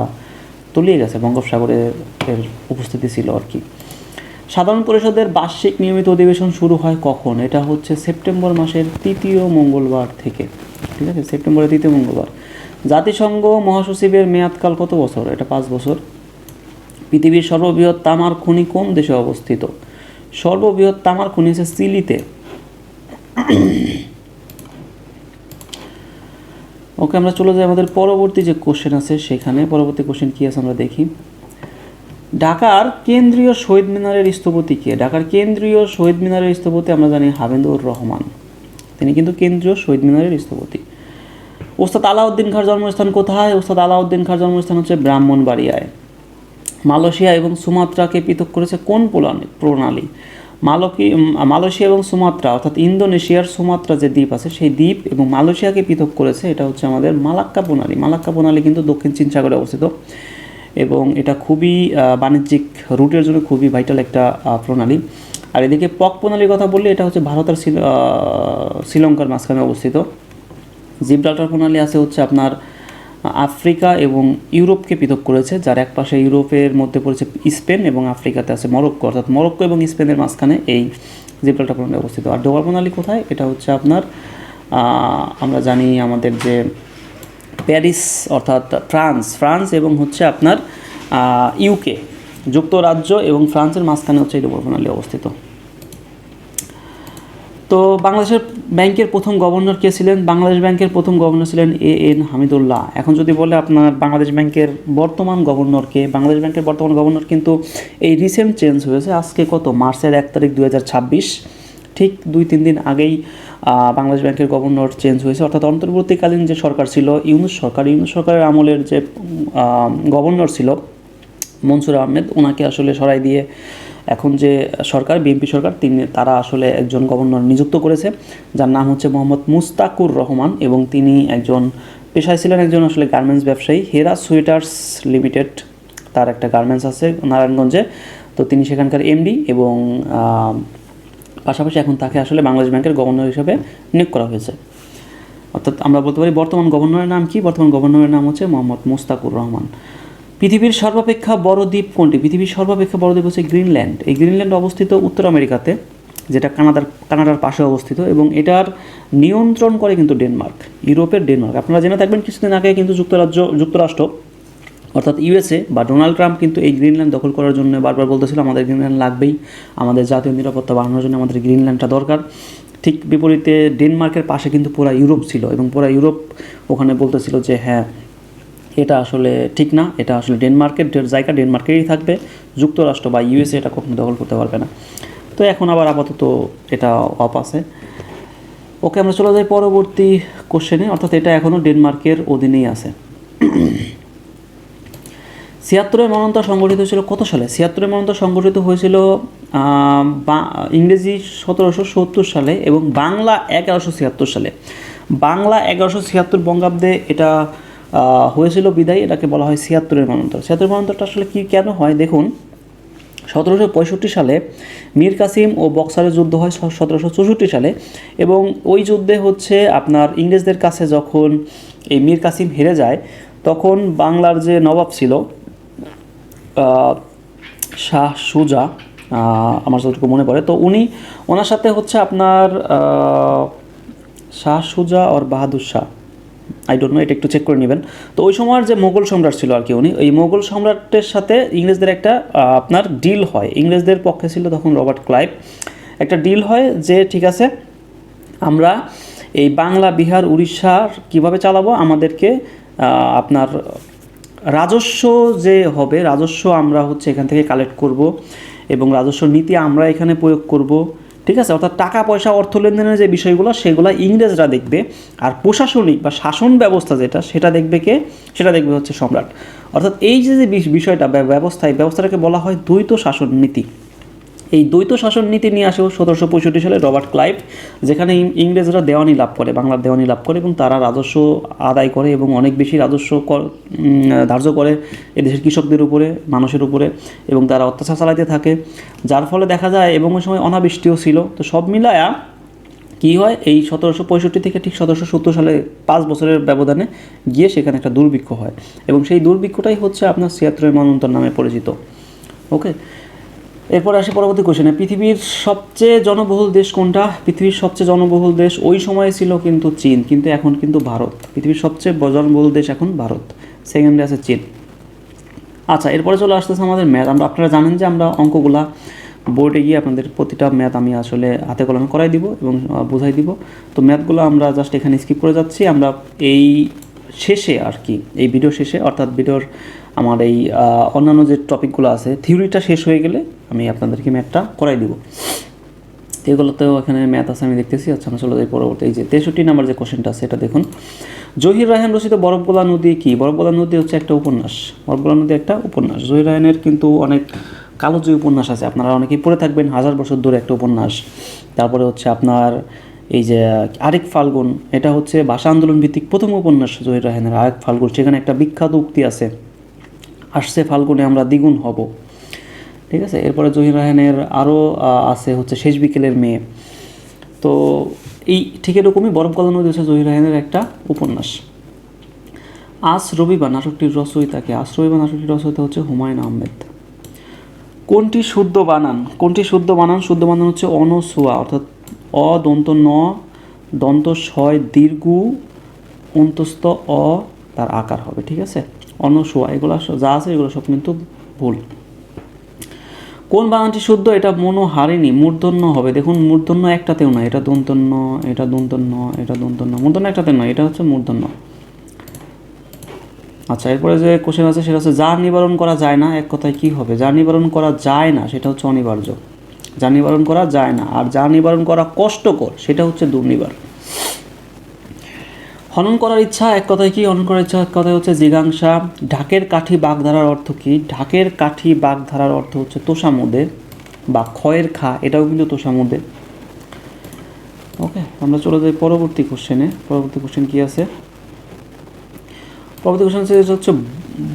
তলিয়ে গেছে, বঙ্গোপসাগরে এর উপস্থিতি ছিল আর কি। সাধারণ পরিষদের বার্ষিক নিয়মিত অধিবেশন শুরু হয় কখন? এটা হচ্ছে সেপ্টেম্বর মাসের 3য় মঙ্গলবার থেকে। ঠিক আছে, সেপ্টেম্বরের 3য় মঙ্গলবার। জাতিসংঘ মহাসচিবের মেয়াদকাল কত বছর? এটা 5 বছর। পৃথিবীর সর্ববৃহৎ তামার খনি কোন দেশে অবস্থিত? সর্ববৃহৎ তামার খনি হচ্ছে চিলিতে। ওকে, আমরা চলে যাই আমাদের পরবর্তী যে কোশ্চেন আছে সেখানে। পরবর্তী কোশ্চেন কী আছে আমরা দেখি। ঢাকার কেন্দ্রীয় শহীদ মিনারের স্থপতি কে? ঢাকার কেন্দ্রীয় শহীদ মিনারের স্থপতি আমরা জানি হাবিবুর রহমান, তিনি কিন্তু কেন্দ্রীয় শহীদ মিনারের স্থপতি। ওস্তাদ আলাউদ্দিন খাঁর জন্মস্থান কোথায়? ওস্তাদ আলাউদ্দিন খাঁর জন্মস্থান হচ্ছে ব্রাহ্মণবাড়িয়ায়। মালয়েশিয়া এবং সুমাত্রাকে পৃথক করেছে কোন প্রণালী? মালয়েশিয়া এবং সুমাত্রা অর্থাৎ ইন্দোনেশিয়ার সুমাত্রা যে দ্বীপ আছে সেই দ্বীপ এবং মালয়েশিয়াকে পৃথক করেছে এটা হচ্ছে আমাদের মালাক্কা প্রণালী। মালাক্কা প্রণালী কিন্তু দক্ষিণ চীন সাগরে অবস্থিত এবং এটা খুবই বাণিজ্যিক রুটের জন্য খুবই ভাইটাল একটা প্রণালী। আর এদিকে পক প্রণালীর কথা বললে এটা হচ্ছে ভারত আর শ্রীলঙ্কার মাঝখানে অবস্থিত। জিব্রাল্টার প্রণালী আছে হচ্ছে আপনার আফ্রিকা এবং ইউরোপকে পৃথক করেছে, যার এক পাশে ইউরোপের মধ্যে পড়েছে স্পেন এবং আফ্রিকাতে আছে মরক্কো, অর্থাৎ মরক্কো এবং স্পেনের মাঝখানে এই জিব্রাল্টার প্রণালী অবস্থিত। আর ডোভার প্রণালী কোথায়? এটা হচ্ছে আপনার আমরা জানি আমাদের যে প্যারিস অর্থাৎ ফ্রান্স এবং হচ্ছে আপনার ইউকে যুক্তরাজ্য এবং ফ্রান্সের মাঝখানে হচ্ছে এই ডোভার প্রণালী অবস্থিত। তো বাংলাদেশের ব্যাংকের প্রথম গভর্নর কে ছিলেন? বাংলাদেশ ব্যাংকের প্রথম গভর্নর ছিলেন এএন হামিদুল্লাহ। এখন যদি বলে আপনার বাংলাদেশ ব্যাংকের বর্তমান গভর্নর কে, বাংলাদেশ ব্যাংকের বর্তমান গভর্নর কিন্তু এই রিসেন্ট চেঞ্জ হয়েছে। আজকে কত? মার্চের 1 তারিখ 2026, ঠিক 2-3 দিন আগেই বাংলাদেশ ব্যাংকের গভর্নর চেঞ্জ হয়েছে। অর্থাৎ অন্তর্বর্তীকালীন যে সরকার ছিল ইউনূস সরকারের আমলের যে গভর্নর ছিল মনসুর আহমেদ, ওনাকে আসলে সরাই দিয়ে এখন যে সরকার বিএনপি সরকার তারা আসলে একজন গভর্নর নিযুক্ত করেছে যার নাম হচ্ছে মোহাম্মদ মুস্তাকুর রহমান এবং তিনি একজন পেশায় ছিলেন একজন আসলে গার্মেন্টস ব্যবসায়ী। হেরা সুয়েটার্স লিমিটেড তার একটা গার্মেন্টস আছে নারায়ণগঞ্জে, তো তিনি সেখানকার এমডি এবং পাশাপাশি এখন তাকে আসলে বাংলাদেশ ব্যাংকের গভর্নর হিসেবে নিয়োগ করা হয়েছে। অর্থাৎ আমরা বলতে পারি বর্তমান গভর্নরের নাম কি? বর্তমান গভর্নরের নাম হচ্ছে মোহাম্মদ মুস্তাকুর রহমান। পৃথিবীর সর্বাপেক্ষা বড় দ্বীপ কোনটি? পৃথিবীর সর্বাপেক্ষা বড় দ্বীপ হচ্ছে গ্রিনল্যান্ড। এই গ্রিনল্যান্ড অবস্থিত উত্তর আমেরিকাতে, যেটা কানাডার পাশে অবস্থিত এবং এটার নিয়ন্ত্রণ করে কিন্তু ডেনমার্ক, ইউরোপের ডেনমার্ক। আপনারা জেনে থাকবেন কিছুদিন আগে কিন্তু যুক্তরাষ্ট্র অর্থাৎ ইউএসএ বা ডোনাল্ড ট্রাম্প কিন্তু এই গ্রিনল্যান্ড দখল করার জন্য বারবার বলতেছিল আমাদের গ্রিনল্যান্ড লাগবেই, আমাদের জাতীয় নিরাপত্তা বাড়ানোর জন্য আমাদের গ্রিনল্যান্ডটা দরকার। ঠিক বিপরীতে ডেনমার্কের পাশে কিন্তু পুরো ইউরোপ ছিল এবং পুরো ইউরোপ ওখানে বলতেছিল যে হ্যাঁ এটা আসলে ঠিক না, এটা আসলে ডেনমার্কের জায়গা, ডেনমার্কেরই থাকবে, যুক্তরাষ্ট্র বা ইউএসএ এটা কখনো দখল করতে পারবে না। তো এখন আবার আপাতত এটা অফ আছে। ওকে, আমরা চলে যাই পরবর্তী কোশ্চেনে, অর্থাৎ এটা এখনও ডেনমার্কের অধীনেই আছে। 76 মন্বন্তর সংগঠিত হয়েছিল কত সালে? 76 মন্বন্তর সংগঠিত হয়েছিল ইংরেজি 1770 সালে এবং বাংলা 1176 সালে। বাংলা 1176 বঙ্গাব্দে এটা হয়েছিল বিদায় এটাকে বলা হয় 76 মন্বন্তর। 76 মন্বন্তরটা আসলে কি কেন হয় দেখুন, 1765 সালে মীর কাসিম ও বক্সারের যুদ্ধ হয় 1764 সালে এবং ওই যুদ্ধে হচ্ছে আপনার ইংরেজদের কাছে যখন এই মীর কাসিম হেরে যায় তখন বাংলার যে নবাব ছিল শাহ সুজা, আমার যতটুকু মনে পড়ে, তো ওনার সাথে হচ্ছে আপনার শাহ সুজা আর Bahadur Shah, I don't know, এটা একটু চেক করে নেবেন। তো ওই সময়ের যে মোগল সম্রাট ছিল আর কি, উনি ওই মোগল সম্রাটের সাথে ইংরেজদের একটা আপনার ডিল হয়। ইংরেজদের পক্ষে ছিল তখন রবার্ট ক্লাইভ। একটা ডিল হয় যে ঠিক আছে আমরা এই বাংলা বিহার উড়িষ্যা কীভাবে চালাবো, আমাদেরকে আপনার রাজস্ব যে হবে রাজস্ব আমরা হচ্ছে এখান থেকে কালেক্ট করব এবং রাজস্ব নীতি আমরা এখানে প্রয়োগ করব, ঠিক আছে। অর্থাৎ টাকা পয়সা অর্থ লেনদেনের যে বিষয়গুলো সেগুলো ইংরেজরা দেখবে আর প্রশাসনিক বা শাসন ব্যবস্থা সেটা দেখবে কে? সেটা দেখবে হচ্ছে সম্রাট। অর্থাৎ এই যে বিষয়টা ব্যবস্থাটাকে বলা হয় দ্বৈত শাসন নীতি। এই দ্বৈত শাসন নীতি নিয়ে আসে 1765 সালে রবার্ট ক্লাইভ, যেখানে ইংরেজরা দেওয়ানি লাভ করে, বাংলার দেওয়ানি লাভ করে এবং তারা রাজস্ব আদায় করে এবং অনেক বেশি রাজস্ব ধার্য করে এদেশের কৃষকদের উপরে, মানুষের উপরে, এবং তারা অত্যাচার চালাতে থাকে, যার ফলে দেখা যায় এবং ওই সময় অনাবৃষ্টিও ছিল। তো সব মিলায়া কী হয়, এই 1765 থেকে ঠিক 1770 সালে 5 বছরের ব্যবধানে গিয়ে সেখানে একটা দুর্ভিক্ষ হয় এবং সেই দুর্ভিক্ষটাই হচ্ছে আপনার 76 মন্বন্তর নামে পরিচিত। ওকে, এরপরে আসি পরবর্তী কোশ্চেনে, পৃথিবীর সবচেয়ে জনবহুল দেশ কোনটা? পৃথিবীর সবচেয়ে জনবহুল দেশ ওই সময়ে ছিল কিন্তু চীন, কিন্তু এখন কিন্তু ভারত। পৃথিবীর সবচেয়ে জনবহুল দেশ এখন ভারত, সেকেন্ডে আছে চীন। আচ্ছা, এরপরে চলে আসতেছে আমাদের ম্যাথ। আপনারা জানেন যে আমরা অঙ্কগুলা বোর্ডে গিয়ে আপনাদের প্রতিটা ম্যাথ আমি আসলে হাতে কলমে করাই দিব এবং বোঝাই দিব। তো ম্যাথগুলো আমরা জাস্ট এখানে স্কিপ করে যাচ্ছি। আমরা এই শেষে আর কি, এই ভিডিও শেষে, অর্থাৎ ভিডিওর আমার এই অন্যান্য যে টপিকগুলো আছে, থিওরিটা শেষ হয়ে গেলে আমি আপনাদেরকে ম্যাথটা করাই দিব। এগুলোতেও এখানে ম্যাথ আছে আমি দেখতেছি। আচ্ছা, আমরা চলে যাই পরবর্তী। এই যে 63 নাম্বার যে কোশ্চেনটা আছে এটা দেখুন, জহির রায়হান রচিত বরফগোলা নদী কি? বরফগোলা নদী হচ্ছে একটা উপন্যাস। বরফগোলা নদী একটা উপন্যাস। জহির রায়হানের কিন্তু অনেক কালোজয়ী উপন্যাস আছে, আপনারা অনেকেই পড়ে থাকবেন, 1000 বছর ধরে একটা উপন্যাস। তারপরে হচ্ছে আপনার এই যে আরেক ফাল্গুন, এটা হচ্ছে ভাষা আন্দোলন ভিত্তিক প্রথম উপন্যাস জহির রায়হানের, আরেক ফাল্গুন। সেখানে একটা বিখ্যাত উক্তি আছে, আসছে ফাল্গুনে আমরা দ্বিগুণ হব। ঠিক আছে। এরপরে জহির রায়হানের আরও আছে হচ্ছে শেষ বিকেলের মেয়ে। তো এই ঠিক এরকমই বরফগোলা নদী হচ্ছে জহির রায়হানের একটা উপন্যাস। আজ রবিবার নাটকটির রচয়িতাকে? আজ রবিবার নাটকটির রচয়িতা হচ্ছে হুমায়ুন আহমেদ। কোনটি শুদ্ধ বানান? কোনটি শুদ্ধ বানান? শুদ্ধ বানান হচ্ছে অনসুয়া, অর্থাৎ অ দন্ত ন দন্ত ছয় দীর্ঘ অন্তস্থ অ তার আকার হবে। ঠিক আছে, অনসুয়া। এগুলো যা আছে এগুলো সব কিন্তু ভুল। কোন বানানটি শুদ্ধ? এটা মনোহারিণী, মূর্ধন্য হবে। দেখুন, মূর্ধন্য একটাতেও নয়, এটা দন্তন্য, এটা দন্তন্য, এটা দন্তন্য, মূর্ধন্য একটাতে নয়, এটা হচ্ছে মূর্ধন্য। আচ্ছা, এরপরে যে কোশ্চেন আছে সেটা হচ্ছে যার নিবারণ করা যায় না, এক কথায় কি হবে? যার নিবারণ করা যায় না সেটা হচ্ছে অনিবার্য, যার নিবারণ করা যায় না। আর যার নিবারণ করা কষ্টকর সেটা হচ্ছে দুর্নিবার। হনন করার ইচ্ছা, এক কথায় কি? হনন করার ইচ্ছা এক কথায় হচ্ছে জিজ্ঞাসা। ঢাকের কাঠি বাগধারার অর্থ কি? ঢাকের কাঠি বাগধারার অর্থ হচ্ছে তোষামোদে বা ক্ষয়ের খা, এটাও কিন্তু তোষামোদে। ওকে, আমরা চলে যাই পরবর্তী কোশ্চেনে। পরবর্তী কোশ্চেন কি আছে? পরবর্তী কোশ্চেন হচ্ছে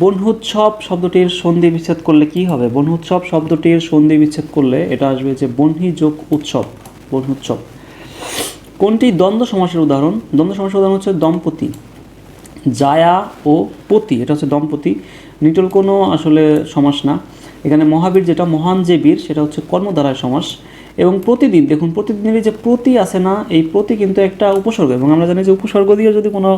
বনহুৎসব শব্দটির সন্ধি বিচ্ছেদ করলে কি হবে? বনহুৎসব শব্দটির সন্ধি বিচ্ছেদ করলে এটা আসবে যে বহ্নি যোগ উৎসব, বনহুৎসব। কোনটি দ্বন্দ্ব সমাসের উদাহরণ? দ্বন্দ্ব সমাসের উদাহরণ হচ্ছে দম্পতি, জায়া ও পতি, এটা হচ্ছে দম্পতি। নিটল কোনো আসলে সমাস না। এখানে মহাবীর যেটা, মহান যে বীর, সেটা হচ্ছে কর্মধারায় সমাস। এবং প্রতিদিন, দেখুন প্রতিদিনের যে প্রতি আছে না, এই প্রতি কিন্তু একটা উপসর্গ, এবং আমরা জানি যে উপসর্গ দিয়ে যদি কোনো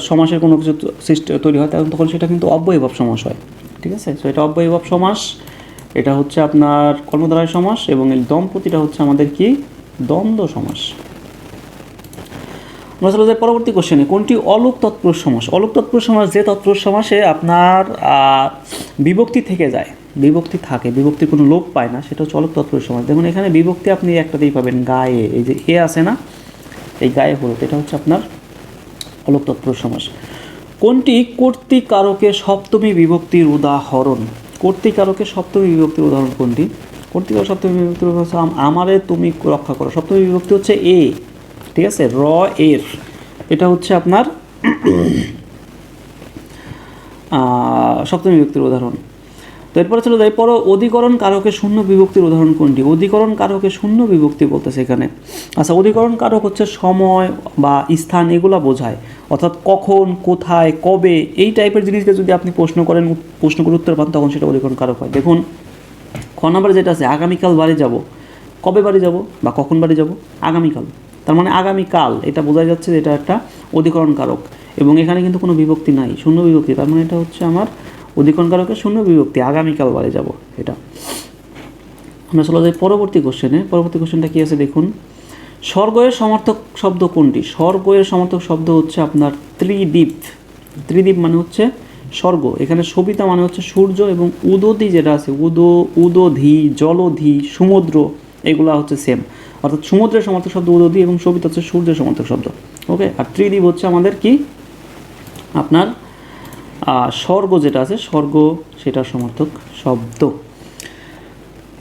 সমাসের কোনো কিছু সৃষ্টি তৈরি হয় তখন সেটা কিন্তু অব্যয়ভাব সমাস হয়। ঠিক আছে, সো এটা অব্যয়ভাব সমাস, এটা হচ্ছে আপনার কর্মধারায় সমাস, এবং এই দম্পতিটা হচ্ছে আমাদের কি? দ্বন্দ্ব সমাস। আমরা চলে যাই পরবর্তী কোশ্চেনে, কোনটি অলোক তৎপুরুষ সমাস? অলোক তৎপুরুষ সমাস যে তৎপুরুষ সমাসে আপনার বিভক্তি থেকে যায়, বিভক্তি থাকে, বিভক্তির কোনো লোপ পায় না, সেটা হচ্ছে অলোক তৎপুরুষ সমাস। দেখুন এখানে বিভক্তি আপনি একটাতেই পাবেন, গায়ে, এই যে এ আছে না, এই গায়ে হলুদ, এটা হচ্ছে আপনার অলোক তৎপুরুষ সমাস। কোনটি কর্তৃকারকে সপ্তমী বিভক্তির উদাহরণ? কর্তৃকারকে সপ্তমী বিভক্তির উদাহরণ কোনটি? কর্তৃকার সপ্তমী বিভক্তির উদাহরণ হচ্ছে আমারে তুমি রক্ষা করো। সপ্তমী বিভক্তি হচ্ছে এ, ঠিক আছে, র এর, এটা হচ্ছে আপনার সপ্তমী বিভক্তির উদাহরণ। তো এরপরে চলে যাই অধিকরণ কারকে শূন্য বিভক্তির উদাহরণ কোনটি? অধিকরণ কারকে শূন্য বিভক্তি বলতেছে এখানে। আচ্ছা, অধিকরণ কারক হচ্ছে সময় বা স্থান, এগুলা বোঝায়, অর্থাৎ কখন, কোথায়, কবে, এই টাইপের জিনিসকে যদি আপনি প্রশ্ন করে উত্তর পান তখন সেটা অধিকরণ কারক হয়। দেখুন খ নাম্বার যেটা আছে, আগামীকাল বাড়ি যাব, কবে বাড়ি যাব বা কখন বাড়ি যাব? আগামীকাল, তার মানে আগামীকাল, এটা বোঝা যাচ্ছে যে এটা একটা অধিকরণ কারক, এবং এখানে কিন্তু কোনো বিভক্তি নাই, শূন্য বিভক্তি, তার মানে এটা হচ্ছে আমার অধিকরণ কারকের শূন্য বিভক্তি, আগামীকাল বাড়ি যাব, এটা। আমরা চলে যাই পরবর্তী কোশ্চেনে। পরবর্তী কোশ্চেনটা কী আছে দেখুন, স্বর্গয়ের সমর্থক শব্দ কোনটি? স্বর্গয়ের সমর্থক শব্দ হচ্ছে আপনার ত্রিদীপ। ত্রিদীপ মানে হচ্ছে স্বর্গ, এখানে সবিতা মানে হচ্ছে সূর্য, এবং উদধি যেটা আছে, উদধি, জলধি, সমুদ্র, এগুলা হচ্ছে সেম, অর্থাৎ সমুদ্রের সমর্থক শব্দ উদধি এবং সবিতা হচ্ছে সূর্যের সমর্থক শব্দ। ওকে, আর ত্রিদীপ হচ্ছে আমাদের কি? আপনার স্বর্গ যেটা আছে, স্বর্গ, সেটার সমর্থক শব্দ।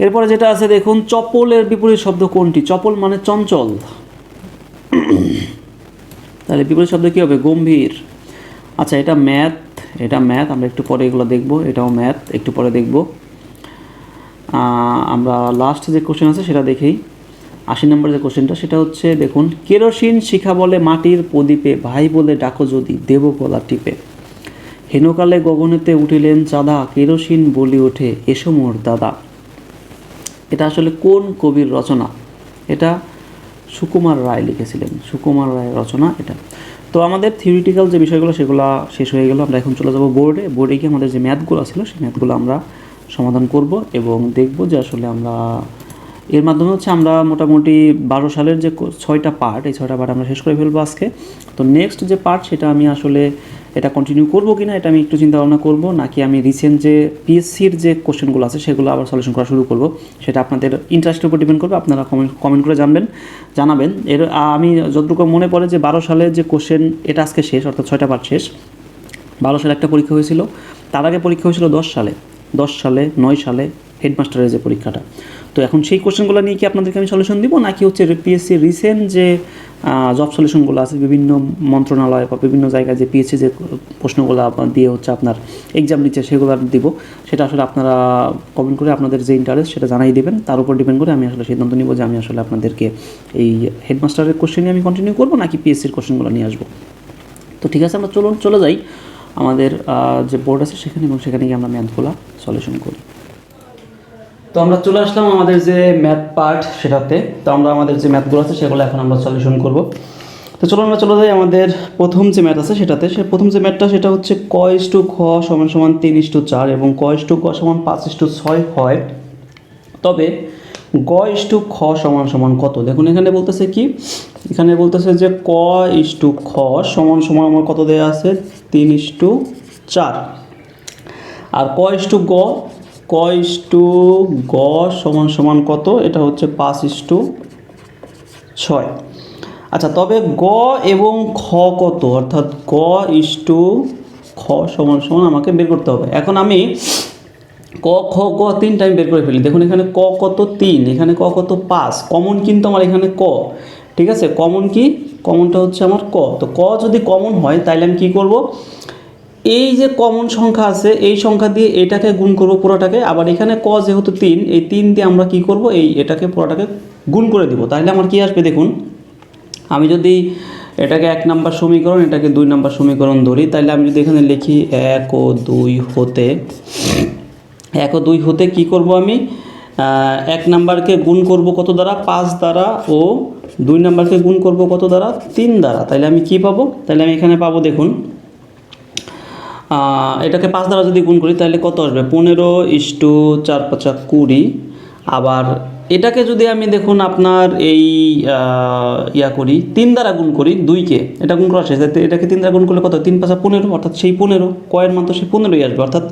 এরপরে যেটা আছে দেখুন, চপলের বিপরীত শব্দ কোনটি? চপল মানে চঞ্চল, তাহলে বিপরীত শব্দ কী হবে? গম্ভীর। আচ্ছা, এটা ম্যাথ, আমরা একটু পরে এগুলো দেখব, এটাও ম্যাথ, একটু পরে দেখব। আমরা লাস্ট যে কোশ্চেন আছে সেটা দেখেই, 80 নম্বর যে কোশ্চেনটা, সেটা হচ্ছে দেখুন, কেরোসিন শিখা বলে মাটির প্রদীপে, ভাই বলে ডাকো যদি দেব গলা টিপে। হেনকালে গগনেতে উঠিলেন চাঁদা, কেরোসিন বলি ওঠে এসো মোর দাদা। এটা আসলে কোন কবির রচনা? এটা সুকুমার রায় লিখেছিলেন, সুকুমার রায়ের রচনা এটা। তো আমাদের থিওরিটিক্যাল যে বিষয়গুলো সেগুলো শেষ হয়ে গেল। আমরা এখন চলে যাব বোর্ডে। বোর্ডে গিয়ে আমাদের যে ম্যাথগুলো ছিল সেই ম্যাথগুলো আমরা সমাধান করব এবং দেখব যে আসলে আমরা এর মাধ্যমে হচ্ছে আমরা মোটামুটি 12 সালের যে 6টা পার্ট, এই 6টা পার্ট আমরা শেষ করে ফেলবো আজকে। তো নেক্সট যে পার্ট সেটা আমি আসলে এটা কন্টিনিউ করবো কি না এটা আমি একটু চিন্তা ভাবনা করবো, নাকি আমি রিসেন্ট যে পিএসসির যে কোশ্চেনগুলো আছে সেগুলো আবার সলিউশন করা শুরু করব, সেটা আপনাদের ইন্টারেস্টের উপর ডিপেন্ড করবে। আপনারা কমেন্ট করে জানাবেন। আমি যতটুকু মনে পড়ে যে 12 সালের যে কোশ্চেন এটা আজকে শেষ, অর্থাৎ 6টা পার্ট শেষ। 12 সালে একটা পরীক্ষা হয়েছিল, তার আগে পরীক্ষা হয়েছিল 10 সালে, 9 সালে হেডমাস্টারের যে পরীক্ষাটা। তো এখন সেই কোশ্চেনগুলো নিয়ে কি আপনাদেরকে আমি সলিউশন দিব, নাকি হচ্ছে পিএসসি রিসেন্ট যে জব সলিউশনগুলো আছে বিভিন্ন মন্ত্রণালয় বা বিভিন্ন জায়গায় যে পিএসসি যে প্রশ্নগুলো দিয়ে হচ্ছে আপনার এক্সাম নিচ্ছে সেগুলো দিব, সেটা আসলে আপনারা কমেন্ট করে আপনাদের যে ইন্টারেস্ট সেটা জানাই দেবেন। তার উপর ডিপেন্ড করে আমি আসলে সিদ্ধান্ত নিব যে আমি আসলে আপনাদেরকে এই হেডমাস্টারের কোশ্চেন নিয়ে আমি কন্টিনিউ করবো নাকি পিএসসির কোশ্চেনগুলো নিয়ে আসবো। তো ঠিক আছে, আমরা চলে যাই আমাদের যে বোর্ড আছে সেখানে, এবং সেখানে গিয়ে আমরা ম্যাথগুলো সলিউশন করি। তো আমরা চলে আসলাম আমাদের যে ম্যাথ পার্ট সেটাতে। তো আমরা আমাদের যে ম্যাথগুলো আছে সেগুলো এখন আমরা সলিউশন করব। তো চলো আমরা চলে যাই আমাদের প্রথম যে ম্যাথ আছে সেটাতে। প্রথম যে ম্যাথটা সেটা হচ্ছে ক ইস টু খ সমান সমান 3:4 এবং ক ইস টু গ সমান 5:6 হয়, তবে গ ইস টু খ সমান সমান কত? দেখুন এখানে বলতেছে কি, এখানে বলতেছে যে ক ইস টু খ সমান সমান আমার কত দেওয়া আছে? 3:4। আর ক ইস টু গ সমান সমান কত? এটা হচ্ছে 5:6। আচ্ছা, তবে গ এবং খ কত? অর্থাৎ গ ইস টু খ সমান সমান আমাকে বের করতে হবে। এখন আমি ক খ গ 3 টাইম বের করে ফেলি। দেখুন এখানে ক কত 3, এখানে ক কত 5, কমন কিন্তু আমার এখানে ক, ঠিক আছে? কমন কি? কমনটা হচ্ছে আমার ক। তো ক যদি কমন হয় তাহলে আমি কী করব? এই যে কমন সংখ্যা আছে এই সংখ্যা দিয়ে এটাকে গুণ করব পুরোটাকে, আবার এখানে ক যেহেতু 3, এই 3 দিয়ে আমরা কি করব? এটাকে পুরোটাকে গুণ করে দিব। তাহলে আমার কি আসবে দেখুন, আমি যদি এটাকে 1 নম্বর সমীকরণ, এটাকে 2 নম্বর সমীকরণ ধরি, তাহলে আমি যদি এখানে লিখি 1 ও 2 হতে কি করব? আমি 1 নাম্বারকে গুণ করব কত দ্বারা? 5 দ্বারা, ও 2 নাম্বারকে গুণ করব কত দ্বারা? 3 দ্বারা। তাহলে আমি কি পাবো? তাহলে আমি এখানে পাবো দেখুন, এটাকে 5 দ্বারা যদি গুণ করি তাহলে কত আসবে? 15:4=20। আবার এটাকে যদি আমি দেখুন আপনার এই করি 3 দ্বারা গুণ করি, 2কে এটা গুণ করা শেষ, এটাকে 3 দ্বারা গুণ করলে কত? 3×5=15, অর্থাৎ সেই 15, কয়ের মান তো সেই 15ই আসবে। অর্থাৎ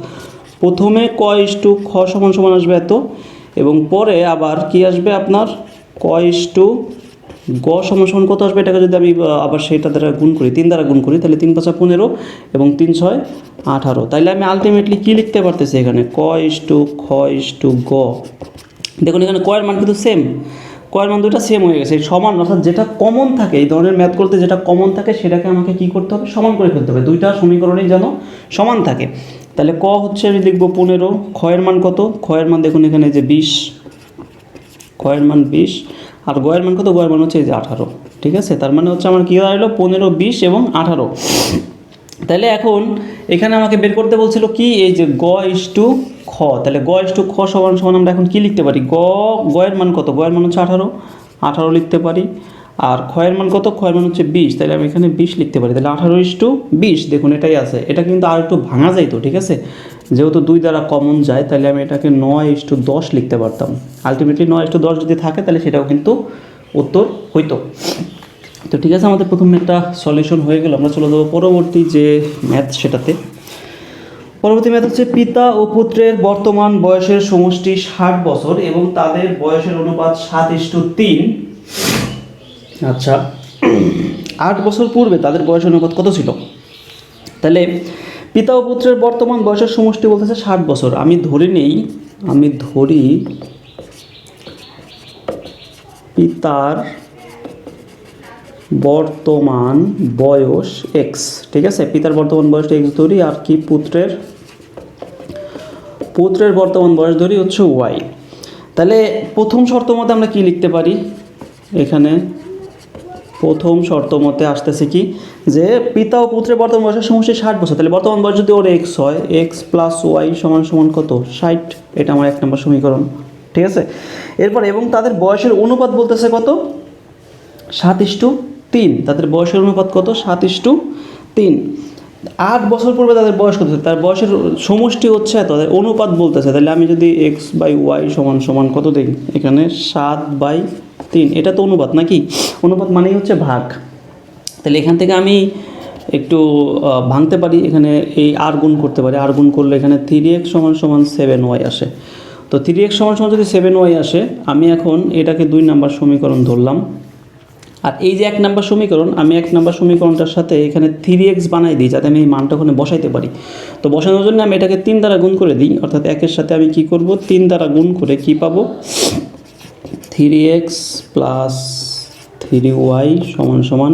প্রথমে ক ইস টু খ সমান সমান আসবে এত, এবং পরে আবার কি আসবে আপনার ক ইস টু গ সমান সমান কত আসবে? এটাকে যদি আমি আবার সেইটা দ্বারা গুণ করি, 3 দ্বারা গুণ করি, তাহলে 3×5=15 এবং 3×6=18। তাহলে আমি আলটিমেটলি কী লিখতে পারতেছি এখানে? ক ইস টু খ ইস টু গ। দেখুন এখানে কয়ের মান কিন্তু সেম, কয়ের মান দুটো সেম হয়ে গেছে, সমান। অর্থাৎ যেটা কমন থাকে এই ধরনের ম্যাথ করতে, যেটা কমন থাকে সেটাকে আমাকে কী করতে হবে? সমান করে ফেলতে হবে। দুইটা সমীকরণেই যেন সমান থাকে। তাহলে ক হচ্ছে আমি লিখব 15, ক্ষয়ের মান কত? ক্ষয়ের মান দেখুন এখানে যে 20, ক্ষয়ের মান 20, আর গয়ের মান কত? গয়ের মান হচ্ছে এই যে 18, ঠিক আছে? তার মানে হচ্ছে আমার কী দাঁড়ালো? 15, 20 এবং 18। তাহলে এখন এখানে আমাকে বের করতে বলছিল কি, এই যে গ ইস টু খ। তাহলে গ ইস টু খ সমান সমান আমরা এখন কী লিখতে পারি? গয়ের মান কত? গয়ের মান হচ্ছে 18 লিখতে পারি। আর ক্ষয়ের মান কত? ক্ষয়ের মান হচ্ছে 20, তাহলে আমি এখানে 20 লিখতে পারি। তাহলে 18:20, দেখুন এটাই আছে। এটা কিন্তু আর একটু ভাঙা যাইতো, ঠিক আছে? যেহেতু 2 দ্বারা কমন যায়, তাহলে আমি এটাকে 9:10 লিখতে পারতাম। আলটিমেটলি 9:10 যদি থাকে তাহলে সেটাও কিন্তু উত্তর হইতো। তো ঠিক আছে, আমাদের প্রথম ম্যাথটা সলিউশন হয়ে গেল। আমরা চলে যাবো পরবর্তী যে ম্যাথ সেটাতে। পরবর্তী ম্যাথ হচ্ছে পিতা ও পুত্রের বর্তমান বয়সের সমষ্টি 60 বছর এবং তাদের বয়সের অনুপাত 7:3। আচ্ছা, 8 বছর পূর্বে তাদের বয়সের অনুপাত কত ছিল? তাহলে পিতা ও পুত্রের বর্তমান বয়সের সমষ্টি বলতেছে 60 বছর। আমি ধরি পিতার বর্তমান বয়স এক্স, ঠিক আছে? পিতার বর্তমান বয়সটা এক্স ধরি, আর কি পুত্রের বর্তমান বয়স ধরি হচ্ছে ওয়াই। তাহলে প্রথম শর্ত মতে আমরা কি লিখতে পারি? এখানে প্রথম শর্ত মতে আসতেছে কি, যে পিতা ও পুত্রের বর্তমান বয়সের সমষ্টি 60 বছর। তাহলে বর্তমান বয়স যদি ওর এক্স হয়, এক্স প্লাস ওয়াই সমান সমান কত? 60। এটা আমার 1 নম্বর সমীকরণ, ঠিক আছে? এরপর এবং তাদের বয়সের অনুপাত বলতেছে কত, 7:3। তাদের বয়সের অনুপাত কত, 7:3। 8 বছর পূর্বে তাদের বয়স কত, তার বয়সের সমষ্টি হচ্ছে তাদের অনুপাত বলতেছে। তাহলে আমি যদি x/y সমান সমান কত দিই, এখানে 7/3, এটা তো অনুপাত নাকি, অনুপাত মানেই হচ্ছে ভাগ। তাহলে এখান থেকে আমি একটু ভাঙতে পারি, এখানে এই আর গুণ করতে পারি, আর গুণ করলে এখানে 3x সমান সমান 7y আসে। তো 3x সমান সমান যদি 7y আসে, আমি এখন এটাকে 2 নম্বর সমীকরণ ধরলাম। আর এই যে 1 নম্বর সমীকরণ, আমি 1 নম্বর সমীকরণটার সাথে এখানে 3x বানাই দিই, যাতে আমি এই মানটা ওখানে বসাইতে পারি। তো বসানোর জন্য আমি এটাকে 3 দ্বারা গুণ করে দিই, অর্থাৎ 1-এর সাথে আমি কি করব, 3 দ্বারা গুণ করে কি পাবো, 3x প্লাস 3y সমান সমান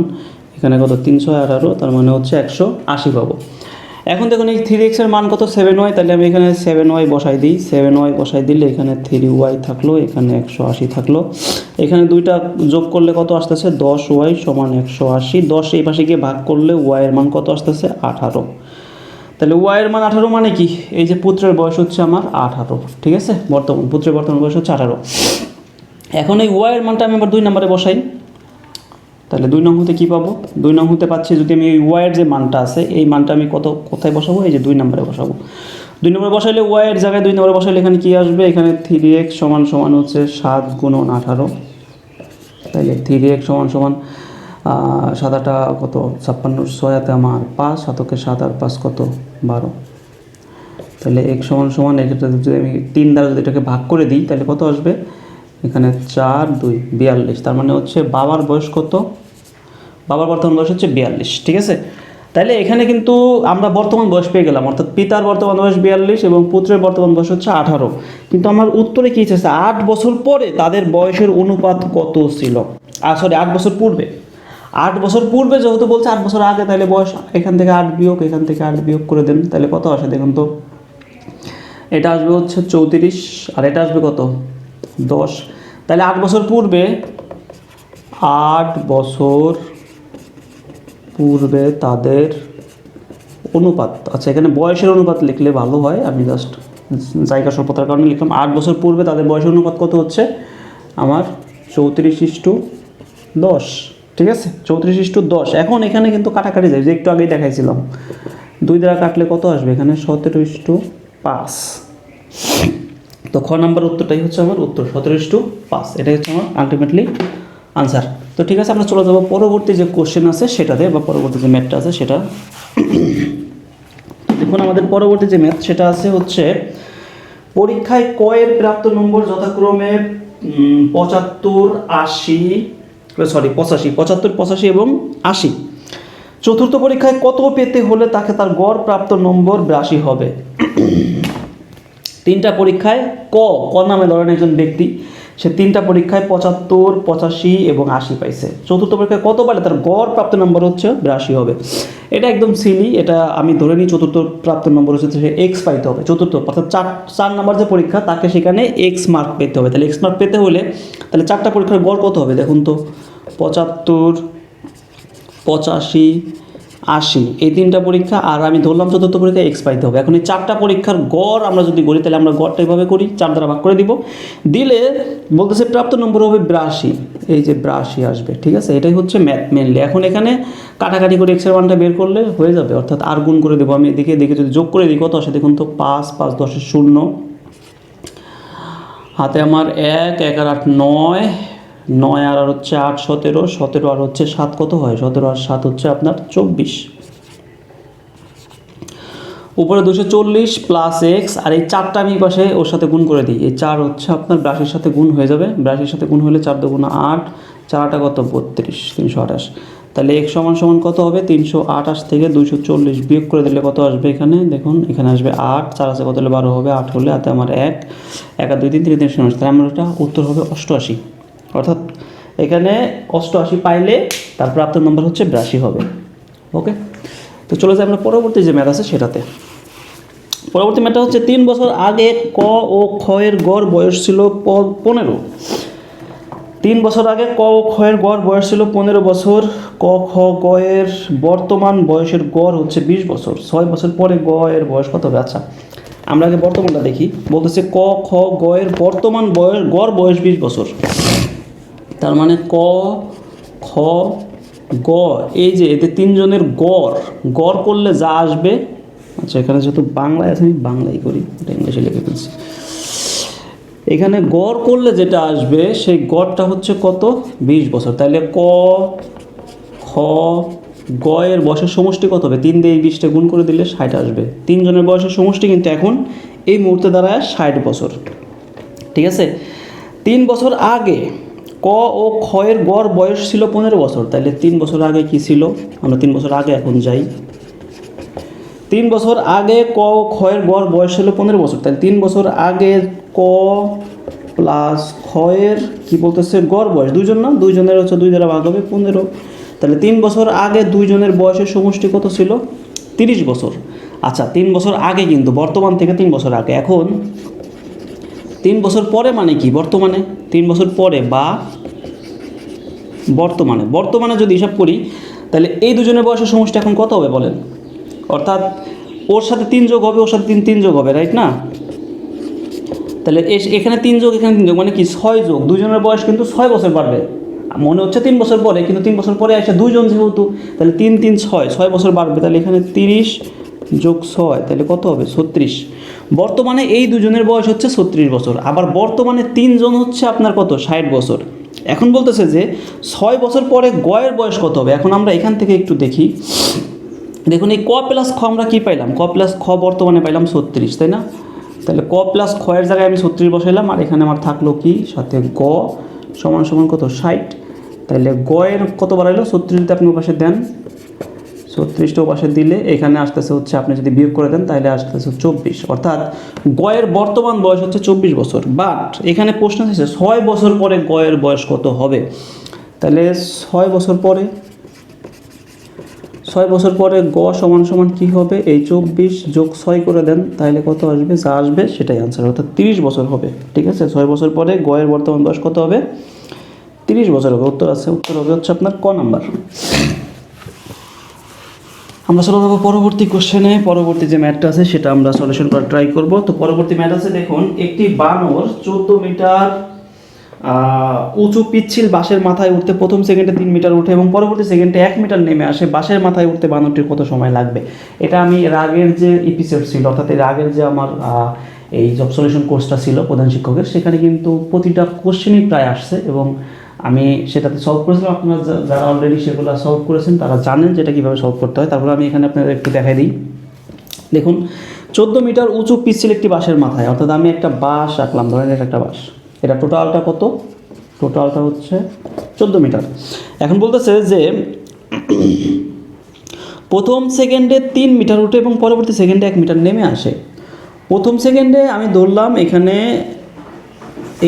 এখানে কত, 318, তার মানে হচ্ছে 180 পাবো। এখন দেখুন এই 3x এর মান কত, 7y, তাহলে আমি এখানে 7y বসাই দিই। 7y বসাই দিলে এখানে 3y থাকলো, এখানে 180 থাকলো। এখানে দুইটা যোগ করলে কত আসতেছে, 10y সমান 180। 10 এই পাশে গিয়ে ভাগ করলে y এর মান কত আসতেছে, 18। তাহলে y এর মান 18 মানে কি, এই যে পুত্রের বয়স হচ্ছে আমার 18, ঠিক আছে, পুত্রের বর্তমান বয়স হচ্ছে 18। এখন এই y এর মানটা আমি আবার 2 নম্বরে বসাই। তাহলে 2 নং হতে কী পাবো, 2 নং হতে পাচ্ছি, যদি আমি এই ওয়াইয়ের যে মানটা আছে এই মানটা আমি কোথায় বসাবো, এই যে 2 নম্বরে বসাবো। 2 নম্বরে বসাইলে ওয়াইয়ের জায়গায় 2 নম্বরে বসাইলে এখানে কী আসবে, এখানে 3x সমান সমান হচ্ছে 7 × 18। তাইলে 3x সমান সমান 7 কত, 56, 6 আমার 5, 7 7 আর 5 কত, 12। তাহলে x সমান সমান এক্ষেত্রে যদি আমি 3 দ্বারা যদি এটাকে ভাগ করে দিই, তাহলে কত আসবে, এখানে 4 2 42। তার মানে হচ্ছে বাবার বয়স কত, বাবার বর্তমান বয়স হচ্ছে 42, ঠিক আছে। তাহলে এখানে কিন্তু আমরা বর্তমান বয়স পেয়ে গেলাম, অর্থাৎ পিতার বর্তমান বয়স 42 এবং পুত্রের বর্তমান বয়স হচ্ছে 18। কিন্তু আমার উত্তরে কী চেয়েছে, 8 বছর পরে তাদের বয়সের অনুপাত কত ছিল, 8 বছর পূর্বে। 8 বছর পূর্বে যেহেতু বলছে 8 বছর আগে, তাহলে বয়স এখান থেকে 8 বিয়োগ, এখান থেকে 8 বিয়োগ করে দেন, তাহলে কত আসে দেখুন তো, এটা আসবে হচ্ছে 34 আর এটা আসবে কত, 10। তাহলে 8 বছর পূর্বে, 8 বছর পূর্বে তাদের অনুপাত, আচ্ছা এখানে বয়সের অনুপাত লিখলে ভালো হয়, আমি জাস্ট জায়গা স্বল্পতার কারণে লিখলাম। 8 বছর পূর্বে তাদের বয়সের অনুপাত কত হচ্ছে আমার, 34:10, ঠিক আছে, 34:10। এখন এখানে কিন্তু কাটাকাটি যায়, যে একটু আগেই দেখাইছিলাম, 2 দ্বারা কাটলে কত আসবে, এখানে 17:5। তো খ নাম্বার উত্তরটাই হচ্ছে আমার উত্তর, 17:5, এটাই হচ্ছে আমার আলটিমেটলি আনসার। তো ঠিক আছে, আমরা চলে যাবো পরবর্তী যে কোশ্চেন আছে সেটাতে, বা পরবর্তী যে ম্যাথটা আছে সেটা। দেখুন আমাদের পরবর্তী যে ম্যাথ সেটা আছে হচ্ছে, পরীক্ষায় ক এর প্রাপ্ত নম্বর যথাক্রমে 85 এবং 80। চতুর্থ পরীক্ষায় কত পেতে হলে তাকে তার গড় প্রাপ্ত নম্বর 82 হবে। 3টা পরীক্ষায় ক নামে ধরেন একজন ব্যক্তি, সে 3টা পরীক্ষায় 75, 85 এবং 80 পাইছে। চতুর্থ পরীক্ষায় কত পাইলে তার গড় প্রাপ্ত নম্বর হচ্ছে 82 হবে। এটা একদম সিলি, এটা আমি ধরে নিই চতুর্থ প্রাপ্ত নম্বর হচ্ছে সে এক্স পাইতে হবে। চতুর্থ অর্থাৎ 4 নম্বর যে পরীক্ষা, তাকে সেখানে এক্স মার্ক পেতে হবে। তাহলে এক্স মার্ক পেতে হলে তাহলে 4টা পরীক্ষার গড় কত হবে দেখুন তো, 75, 85, 80, এই 3টা পরীক্ষা, আর আমি ধরলাম চতুর্থ পরীক্ষা এক্স পাইতে হবে। এখন এই 4টা পরীক্ষার গড় আমরা যদি করি, তাহলে আমরা গড়টা এভাবে করি, 4 দ্বারা ভাগ করে দিব, দিলে বলতেছে প্রাপ্ত নম্বর হবে 82, এই যে 82 আসবে, ঠিক আছে। এটাই হচ্ছে ম্যাথ মেনলি। এখন এখানে কাটাকাটি করে এক্সের মানটা বের করলে হয়ে যাবে, অর্থাৎ আর গুণ করে দেবো। আমি এদিকে যদি যোগ করে দিই কত আসে দেখুন তো, 5 5 10 0, হাতে আমার 1 1 আর 8 9, 9 আর হচ্ছে 8 17, 17 আর হচ্ছে 7 কত হয়, 17 আর 7 হচ্ছে আপনার 24, উপরে 240 প্লাস এক্স, আর এই 4টা আমি পাশে ওর সাথে গুণ করে দিই। এই 4 হচ্ছে আপনার 82-এর সাথে গুণ হয়ে যাবে, 82-এর সাথে গুণ হলে 4 2 8, 4 8 কত 32, 328। তাহলে এক্স সমান সমান কত হবে, 328 থেকে 240 বিয়োগ করে দিলে কত আসবে, এখানে দেখুন এখানে আসবে 8, 4 আছে কত হলে 12 হবে, 8 হলে হাতে আমার 1 1 আর 2 3 3 3 0, তাহলে আমার এটা উত্তর হবে 88। অর্থাৎ এখানে 88 পাইলে তার প্রাপ্ত নম্বর হচ্ছে 82 হবে। ওকে, তো চলে যাই আমরা পরবর্তী যে ম্যাথ আছে সেটাতে। পরবর্তী ম্যাথটা হচ্ছে 3 বছর আগে ক ও খ এর গড় বয়স ছিল 15। 3 বছর আগে ক ও খ এর গড় বয়স ছিল 15 বছর। ক খ গ এর বর্তমান বয়সের গড় হচ্ছে 20 বছর। 6 বছর পরে গ এর বয়স কত হবে? আচ্ছা, আমরা আগে বর্তমানটা দেখি। বলতেছে ক খ গ এর বর্তমান বয়স, গড় বয়স 20 বছর। তার মানে ক খ গ, এই যে এতে তিনজনের গড়, গড় করলে যা আসবে, আচ্ছা এখানে যেহেতু বাংলায় আছে আমি বাংলাই করি, এটা ইংলিশে লিখে ফেলছি। এখানে গড় করলে যেটা আসবে সেই গড়টা হচ্ছে কত, 20 বছর। তাহলে ক খ গ এর বয়সের সমষ্টি কত হবে, 3 দিয়ে 20টা গুণ করে দিলে 60 আসবে। তিনজনের বয়সের সমষ্টি কিন্তু এখন এই মুহূর্তে দাঁড়ায় 60 বছর, ঠিক আছে। 3 বছর আগে ক ও খ এর গড় বয়স ছিল 15 বছর। তাহলে 3 বছর আগে কি ছিল, আমরা 3 বছর আগে এখন যাই। 3 বছর আগে ক ও খ এর গড় বয়স ছিল 15 বছর। তাহলে 3 বছর আগে ক প্লাস খ এর কী বলতেছে গড় বয়স, দুইজন না, দুইজনের হচ্ছে 2 দ্বারা ভাগ হবে 15। তাহলে 3 বছর আগে দুইজনের বয়সের সমষ্টি কত ছিল, 30 বছর। আচ্ছা 3 বছর আগে কিন্তু, বর্তমান থেকে 3 বছর আগে। এখন 3 বছর পরে মানে কি, বর্তমানে 3 বছর পরে বা বর্তমানে, বর্তমানে যদি হিসাব করি তাহলে এই দুজনের বয়সের সমষ্টি এখন কত হবে বলেন, অর্থাৎ ওর সাথে 3 যোগ হবে, ওর সাথে 3 যোগ হবে, রাইট না। তাহলে এখানে 3 যোগ, এখানে 3 যোগ, মানে কি 6 যোগ, দুজনের বয়স কিন্তু 6 বছর বাড়বে। মনে হচ্ছে 3 বছর পরে, কিন্তু 3 বছর পরে আসে দুইজন যেহেতু, তাহলে 3 3 6 বছর বাড়বে। তাহলে এখানে 30 যোগ 6, তাহলে কত হবে 36। বর্তমানে এই দুজনের বয়স হচ্ছে 36 বছর। আবার বর্তমানে 3 জন হচ্ছে আপনার কত, 60 বছর। এখন বলতেছে যে 6 বছর পরে গয়ের বয়স কত হবে। এখন আমরা এখান থেকে একটু দেখি। দেখুন এই ক প্লাস খ আমরা কী পাইলাম, ক প্লাস খ বর্তমানে পাইলাম 36, তাই না। তাহলে ক প্লাস খ এর জায়গায় আমি 36 বসাইলাম, আর এখানে আমার থাকলো কি সাথে গ সমান সমান কত 60। তাহলে গ এর কত বাড়াইলো, 36টা আপনি পাশে দেন, 36টা পাশে দিলে এখানে আসতেছে হচ্ছে, আপনি যদি বিয়োগ করে দেন তাহলে আসতেছে 24। অর্থাৎ গ এর বর্তমান বয়স হচ্ছে 24 বছর। বাট এখানে প্রশ্ন হচ্ছে 6 বছর পরে গ এর বয়স কত হবে। তাহলে 6 বছর পরে, 6 বছর পরে গ সমান সমান কী হবে, এই 24 যোগ 6 করে দেন, তাহলে কত আসবে, যা আসবে সেটাই আনসার, অর্থাৎ 30 বছর হবে, ঠিক আছে। 6 বছর পরে গ এর বর্তমান বয়স কত হবে, 30 বছর হবে। উত্তর আছে, উত্তর হবে হচ্ছে আপনার ক নাম্বার। আমরা চলে যাবো পরবর্তী কোশ্চেনে। পরবর্তী যে ম্যাথটা আছে সেটা আমরা সলিউশন করার ট্রাই করব। তো পরবর্তী ম্যাথ আছে, দেখুন একটি বানর 14 মিটার উঁচু পিচ্ছিল বাঁশের মাথায় উঠতে প্রথম সেকেন্ডে 3 মিটার উঠে এবং পরবর্তী সেকেন্ডে 1 মিটার নেমে আসে। বাঁশের মাথায় উঠতে বানরটির কত সময় লাগবে। এটা আমি এর আগের যে এপিসোড ছিল, অর্থাৎ এর আগের যে আমার এই জব সলিউশন কোর্সটা ছিল প্রধান শিক্ষকের, সেখানে কিন্তু প্রতিটা কোশ্চেনই প্রায় আসছে এবং আমি সেটাতে সলভ করেছিলাম। আপনারা যারা অলরেডি সেগুলো সলভ করেছেন তারা জানেন যেটা কীভাবে সলভ করতে হয়। তারপরে আমি এখানে আপনাদের একটু দেখাই দিই। দেখুন 14 মিটার উঁচু পিচ্ছিল একটি বাঁশের মাথায়, অর্থাৎ আমি একটা বাঁশ আঁকলাম, ধরেন এটা একটা বাঁশ, এটা টোটালটা কত, টোটালটা হচ্ছে 14 মিটার। এখন বলতেছে যে প্রথম সেকেন্ডে 3 মিটার উঠে এবং পরবর্তী সেকেন্ডে 1 মিটার নেমে আসে। প্রথম সেকেন্ডে আমি ধরলাম এখানে,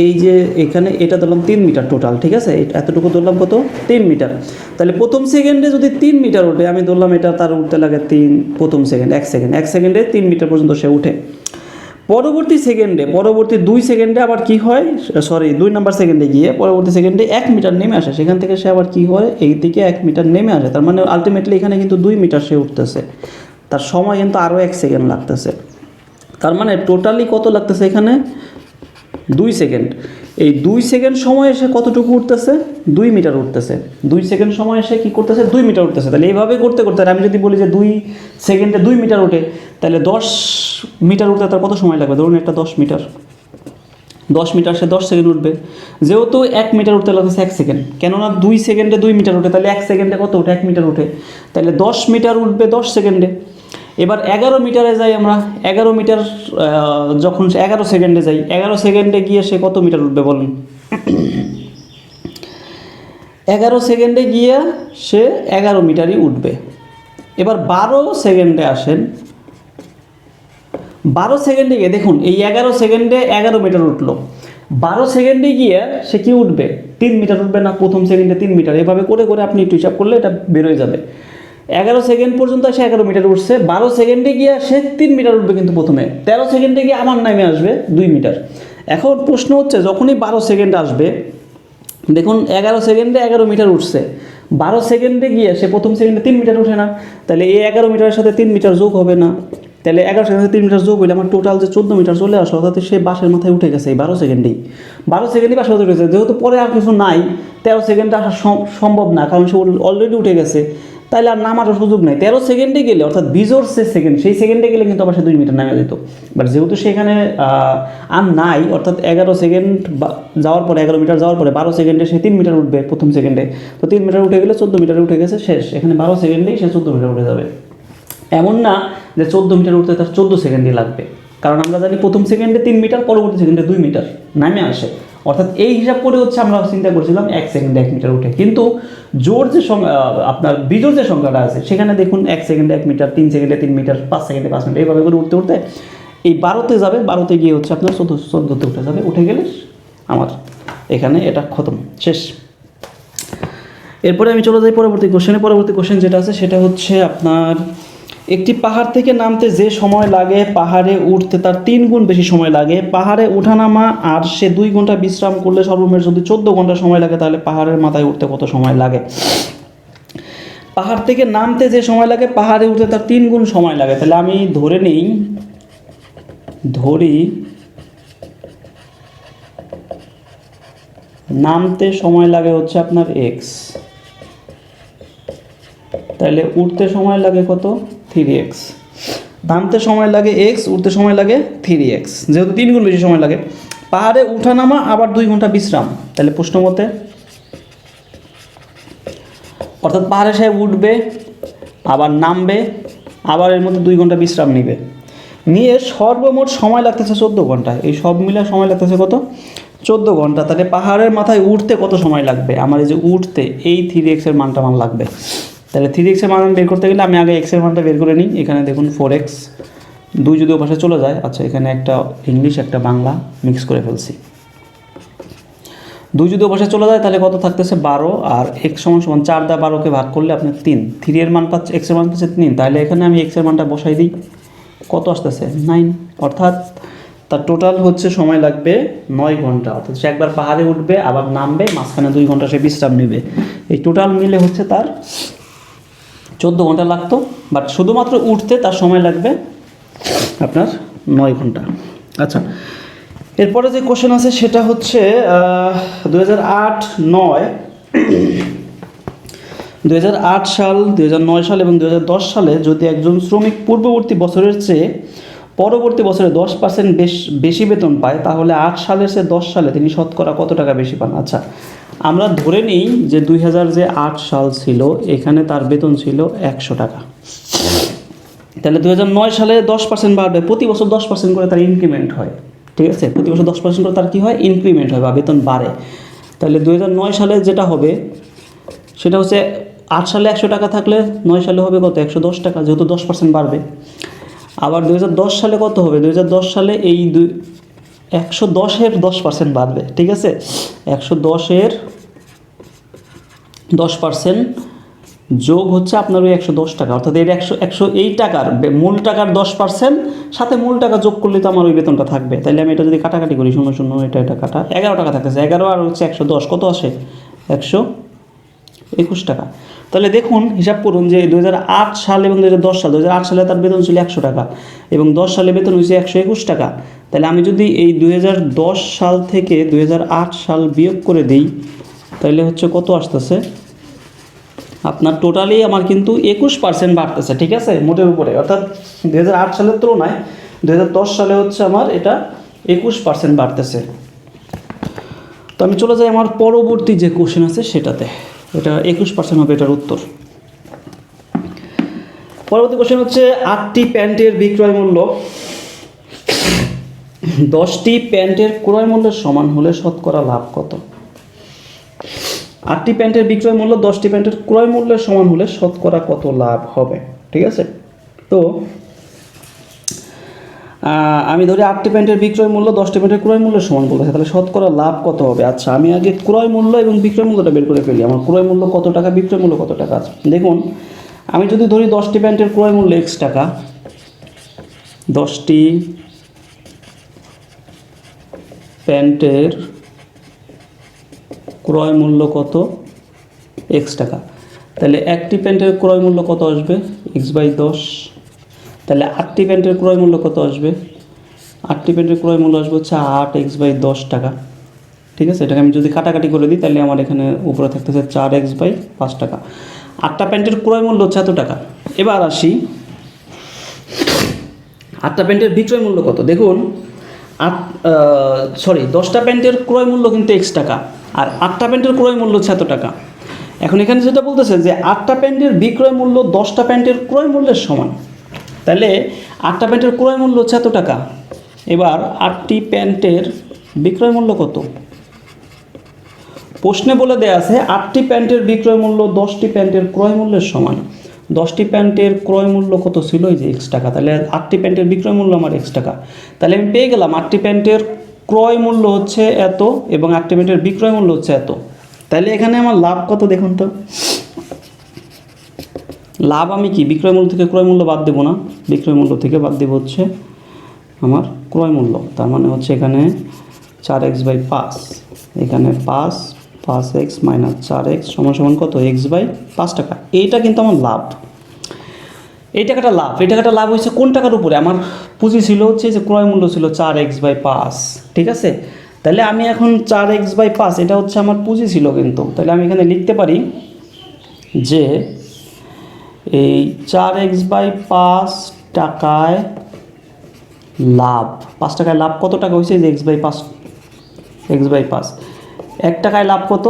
এই যে এখানে এটা ধরলাম 3 মিটার টোটাল, ঠিক আছে, এতটুকু ধরলাম কত, 3 মিটার। তাহলে প্রথম সেকেন্ডে যদি 3 মিটার ওঠে, আমি ধরলাম এটা তার উঠতে লাগে 3, প্রথম সেকেন্ড 1 সেকেন্ডে 3 মিটার পর্যন্ত সে উঠে। পরবর্তী সেকেন্ডে, পরবর্তী 2 সেকেন্ডে আবার কি হয়, সরি 2 নাম্বার সেকেন্ডে গিয়ে পরবর্তী সেকেন্ডে 1 মিটার নেমে আসে। সেখান থেকে সে আবার কি করে, এই দিকে 1 মিটার নেমে আসে। তার মানে আলটিমেটলি এখানে কিন্তু 2 মিটার সে উঠতেছে, তার সময় কিন্তু আরও 1 সেকেন্ড লাগতেছে। তার মানে টোটালি কত লাগতেছে এখানে, 2 সেকেন্ড। এই 2 সেকেন্ড সময় এসে কতটুকু উঠতেছে, 2 মিটার উঠতেছে। 2 সেকেন্ড সময় এসে কী করতেছে, 2 মিটার উঠতেছে। তাহলে এইভাবে করতে করতে আমি যদি বলি যে 2 সেকেন্ডে 2 মিটার ওঠে, তাহলে 10 মিটার উঠতে তার কত সময় লাগবে, ধরুন একটা 10 মিটার, 10 মিটার সে 10 সেকেন্ড উঠবে। যেহেতু 1 মিটার উঠতে লাগতেছে 1 সেকেন্ড, কেননা 2 সেকেন্ডে 2 মিটার ওঠে, তাহলে 1 সেকেন্ডে কত ওঠে, 1 মিটার ওঠে। তাহলে 10 মিটার উঠবে 10 সেকেন্ডে। এবার 11 মিটারে যাই আমরা, 11 মিটার যখন 11 সেকেন্ডে যাই, 11 সেকেন্ডে গিয়ে সে কত মিটার উঠবে বলুন, 11 সেকেন্ডে গিয়ে সে 11 মিটারই উঠবে। এবার 12 সেকেন্ডে আসেন, 12 সেকেন্ডে গিয়ে দেখুন এই 11 সেকেন্ডে 11 মিটার উঠলো, 12 সেকেন্ডে গিয়ে সে কি উঠবে, 3 মিটার উঠবে না, প্রথম সেকেন্ডে 3 মিটার। এভাবে করে করে আপনি একটু হিসাব করলে এটা বেরোয় যাবে। 11 সেকেন্ড পর্যন্ত সে 11 মিটার উঠছে, 12 সেকেন্ডে গিয়ে সে 3 মিটার উঠবে কিন্তু প্রথমে, 13 সেকেন্ডে গিয়ে আমার নামে আসবে 2 মিটার। এখন প্রশ্ন হচ্ছে যখনই 12 সেকেন্ড আসবে, দেখুন 11 সেকেন্ডে 11 মিটার উঠছে, 12 সেকেন্ডে গিয়ে সে প্রথম সেকেন্ডে 3 মিটার উঠে না, তাহলে এই 11 মিটারের সাথে 3 মিটার যোগ হবে না, তাহলে 11 সেকেন্ডে 3 মিটার যোগ হইলে আমার টোটাল যে 14 মিটার চলে আসলো, অর্থাৎ সে বাসের মাথায় উঠে গেছে এই 12 সেকেন্ডেই। 12 সেকেন্ডেই বাসের মাথায় উঠে গেছে, যেহেতু পরে আর কিছু নাই, 13 সেকেন্ডে আসা সম্ভব না, কারণ সে অলরেডি উঠে গেছে, তাহলে আর নামারও সুযোগ নেই। 13 সেকেন্ডে গেলে, অর্থাৎ বিজোর সে সেকেন্ড, সেই সেকেন্ডে গেলে কিন্তু আবার সে 2 মিটার নামে যেত। বাট যেহেতু সেখানে আর নাই, অর্থাৎ 11 সেকেন্ড যাওয়ার পরে, 11 মিটার যাওয়ার পরে 12 সেকেন্ডে সে 3 মিটার উঠবে প্রথম সেকেন্ডে, তো 3 মিটার উঠে গেলে 14 মিটার উঠে গেছে, শেষ। এখানে 12 সেকেন্ডেই সে 14 মিটার উঠে যাবে। এমন না যে 14 মিটার উঠতে তার 14 সেকেন্ডই লাগবে, কারণ আমরা জানি প্রথম সেকেন্ডে 3 মিটার, পরবর্তী সেকেন্ডে 2 মিটার নামে আসে। অর্থাৎ এই হিসাব করে হচ্ছে আমরা চিন্তা করছিলাম 1 সেকেন্ডে 1 মিটার উঠে, কিন্তু জোর যে আপনার বিজোড় যে সংখ্যাটা আছে সেখানে দেখুন 1 সেকেন্ডে 1 মিটার, 3 সেকেন্ডে 3 মিটার, 5 সেকেন্ডে 5 মিটার, এইভাবে করে উঠতে উঠতে এই 12তে যাবে, 12তে গিয়ে হচ্ছে আপনার 14তে উঠে যাবে। উঠে গেলে আমার এখানে এটা খতম, শেষ। এরপরে আমি চলে যাই পরবর্তী কোশ্চেনে। পরবর্তী কোশ্চেন যেটা আছে সেটা হচ্ছে আপনার, একটি পাহাড় থেকে নামতে যে সময় লাগে পাহাড়ে উঠতে তার 3 গুণ বেশি সময় লাগে। পাহাড়ে ওঠানামা আর সে 2 ঘন্টা বিশ্রাম করলে সর্বমোট যদি 14 ঘন্টা সময় লাগে, তাহলে পাহাড়ের মাথায় উঠতে কত সময় লাগে? পাহাড় থেকে নামতে যে সময় লাগে পাহাড়ে উঠতে তার 3 গুণ সময় লাগে। তাহলে আমি ধরি নামতে সময় লাগে হচ্ছে আপনার এক্স, তাহলে উঠতে সময় লাগে কত? 3x। নামতে সময় লাগে এক্স, উঠতে সময় লাগে 3x, যেহেতু 3 গুণ বেশি সময় লাগে। পাহাড়ে উঠানামা আবার 2 ঘন্টা বিশ্রাম, তাহলে প্রশ্ন মতে অর্থাৎ পাহাড়ে সে উঠবে, আবার নামবে, আবার এর মধ্যে 2 ঘন্টা বিশ্রাম নিয়ে সর্বমোট সময় লাগতেছে 14 ঘন্টা। এই সব মিলে সময় লাগতেছে কত? 14 ঘন্টা। তাহলে পাহাড়ের মাথায় উঠতে কত সময় লাগবে? আমার এই যে উঠতে, এই 3x এর মানটা আমার লাগবে। তাহলে 3x এর মান বের করতে গেলে আমি আগে x এর মানটা বের করে নিই। এখানে দেখুন 4x, 2 যদি ওপাশে চলে যায়, আচ্ছা এখানে একটা ইংলিশ একটা বাংলা মিক্স করে ফেলছি। 2 যদি ওপাশে চলে যায় তাহলে কত থাকতেছে? 12, আর x সমান 4 দ্বারা 12কে ভাগ করলে আপনি 3, 3 এর মান পাচ্ছে, x এর মান পাচ্ছে 3, তাহলে এখানে আমি x এর মানটা বসাই দিই, কত আসতেছে? 9। অর্থাৎ তার টোটাল হচ্ছে সময় লাগবে 9 ঘন্টা। অর্থাৎ সে একবার পাহাড়ে উঠবে, আবার নামবে, মাঝখানে 2 ঘন্টা সে বিশ্রাম নেবে। এই টোটাল মিলে হচ্ছে তার 14 ঘন্টা লাগতো, বাট শুধুমাত্র উঠতে তার সময় লাগবে আপনার 9 ঘন্টা। আচ্ছা, এরপরে যে কোশ্চেন আছে সেটা হচ্ছে 2008 সাল, 2009 সাল এবং 2010 সালে যদি একজন শ্রমিক পূর্ববর্তী বছরের চেয়ে পরবর্তী বছরে 10% বেশি বেতন পায়, তাহলে 8 সালের চেয়ে 10 সালে তিনি শতকরা কত টাকা বেশি পান? আচ্ছা, আমরা ধরে নিই যে 2008 সাল ছিল, এখানে তার বেতন ছিল 100 টাকা। তাহলে 2009 সালে 10% বাড়বে, প্রতি বছর 10% করে তার ইনক্রিমেন্ট হয়, ঠিক আছে? প্রতি বছর 10% করে তার কী হয়? ইনক্রিমেন্ট হয় বা বেতন বাড়ে। তাহলে 2009 সালে যেটা হবে সেটা হচ্ছে 8 সালে 100 টাকা থাকলে 9 সালে হবে কত? 110 টাকা, যেহেতু 10% বাড়বে। আবার 2010 সালে কত হবে? 2010 সালে এই 110-এর 10% বাড়বে, ঠিক আছে? 110-এর 10% যোগ হচ্ছে আপনার ওই 110 টাকা, অর্থাৎ এর 100 এই টাকার মূল টাকার 10% সাথে মূল টাকা যোগ করলে তো আমার ওই বেতনটা থাকবে। তাহলে আমি এটা যদি কাটাকাটি করি, 0 এটা কাটা, 11 টাকা থাকতেছে, 11 আর হচ্ছে 110 কত আসে? 121 টাকা। তাহলে দেখুন, হিসাব করুন যে 2008 সাল এবং 2010 সাল, 2008 সালে তার বেতন ছিল 100 টাকা এবং 10 সালে বেতন হয়েছে 121 টাকা। তাহলে আমি যদি এই 2010 সাল থেকে 2008 সাল বিয়োগ করে দিই, তাহলে হচ্ছে কত আসতেছে আপনার? টোটালি আমার কিন্তু 21% বাড়তেছে, ঠিক আছে, মোটের উপরে। অর্থাৎ 2008 সালের তুলনায় 2010 সালে হচ্ছে আমার এটা 21% বাড়তেছে। তো আমি চলে যাই আমার পরবর্তী যে কোশ্চেন আছে সেটাতে। এটা 21% হবে এটার উত্তর। পরবর্তী কোশ্চেন হচ্ছে 8টি প্যান্টের বিক্রয় মূল্য 10টি প্যান্টের ক্রয় মূল্যের সমান হলে শতকরা লাভ কত? 8টি প্যান্টের বিক্রয় মূল্য 10টি প্যান্টের ক্রয় মূল্যের সমান হলে শতকরা কত লাভ হবে, ঠিক আছে? তো আমি ধরি 8টি প্যান্টের বিক্রয় মূল্য 10টি প্যান্টের ক্রয় মূল্যের সমান বলেছে, তাহলে শতকরা লাভ কত হবে? আচ্ছা, আমি আগে ক্রয় মূল্য এবং বিক্রয় মূল্যটা বের করে ফেলি। আমার ক্রয় মূল্য কত টাকা, বিক্রয় মূল্য কত টাকা আছে দেখুন। আমি যদি ধরি 10টি প্যান্টের ক্রয় মূল্য x টাকা, 10টি প্যান্টের ক্রয় মূল্য কত? x টাকা। তাহলে একটি প্যান্টের ক্রয় মূল্য কত আসবে? x/10। তাহলে 8টি প্যান্টের ক্রয় মূল্য কত আসবে? 8টি প্যান্টের ক্রয় মূল্য আসবে হচ্ছে 8x/10 টাকা। ঠিক আছে, এটাকে আমি যদি কাটাকাটি করে দিই তাহলে আমার এখানে উপরে থাকতেছে 4x/5 টাকা। 8টা প্যান্টের ক্রয় মূল্য হচ্ছে এত টাকা। এবার আসি 8টা প্যান্টের বিক্রয় মূল্য কত। দেখুন 10টা প্যান্টের ক্রয় মূল্য কিন্তু x টাকা, আর 8টা প্যান্টের ক্রয় মূল্য হচ্ছে এত টাকা। এখন এখানে যেটা বলতেছে যে 8টা প্যান্টের বিক্রয় মূল্য 10টা প্যান্টের ক্রয় মূল্যের সমান, তাহলে 8টা প্যান্টের ক্রয় মূল্য হচ্ছে এত টাকা। এবার 8টি প্যান্টের বিক্রয় মূল্য কত? প্রশ্নে বলে দেয়া আছে 8টি প্যান্টের বিক্রয় মূল্য 10টি প্যান্টের ক্রয় মূল্যের সমান। 10টি প্যান্টের ক্রয় মূল্য কত ছিল? এই যে x টাকা, তাহলে 8টি প্যান্টের বিক্রয় মূল্য আমার x টাকা। তাহলে আমি পেয়ে গেলাম 8টি প্যান্টের ক্রয় মূল্য হচ্ছে এত এবং 8টি প্যান্টের বিক্রয় মূল্য হচ্ছে এত। তাহলে এখানে আমার লাভ কত দেখুন তো। লাভ আমি কি বিক্রয় মূল্য থেকে ক্রয় মূল্য বাদ দেবো না, বিক্রয় মূল্য থেকে বাদ দেবো হচ্ছে আমার ক্রয় মূল্য। তার মানে হচ্ছে এখানে 4x/5, এখানে 5x - 4x = কত? x/5 টাকা। এইটা কিন্তু আমার লাভ। এই টাকাটা লাভ, এই টাকাটা লাভ হয়েছে কোন টাকার উপরে? আমার পুঁজি ছিল হচ্ছে যে ক্রয় মূল্য ছিল 4x/5, ঠিক আছে। তাহলে আমি এখন 4x/5 এটা হচ্ছে আমার পুঁজি ছিল কিন্তু, তাহলে আমি এখানে লিখতে পারি যে এই 4x/5 টাকায় লাভ, 5 টাকায় লাভ কত টাকা হয়েছে? যে x/5, 1 টাকায় লাভ কত?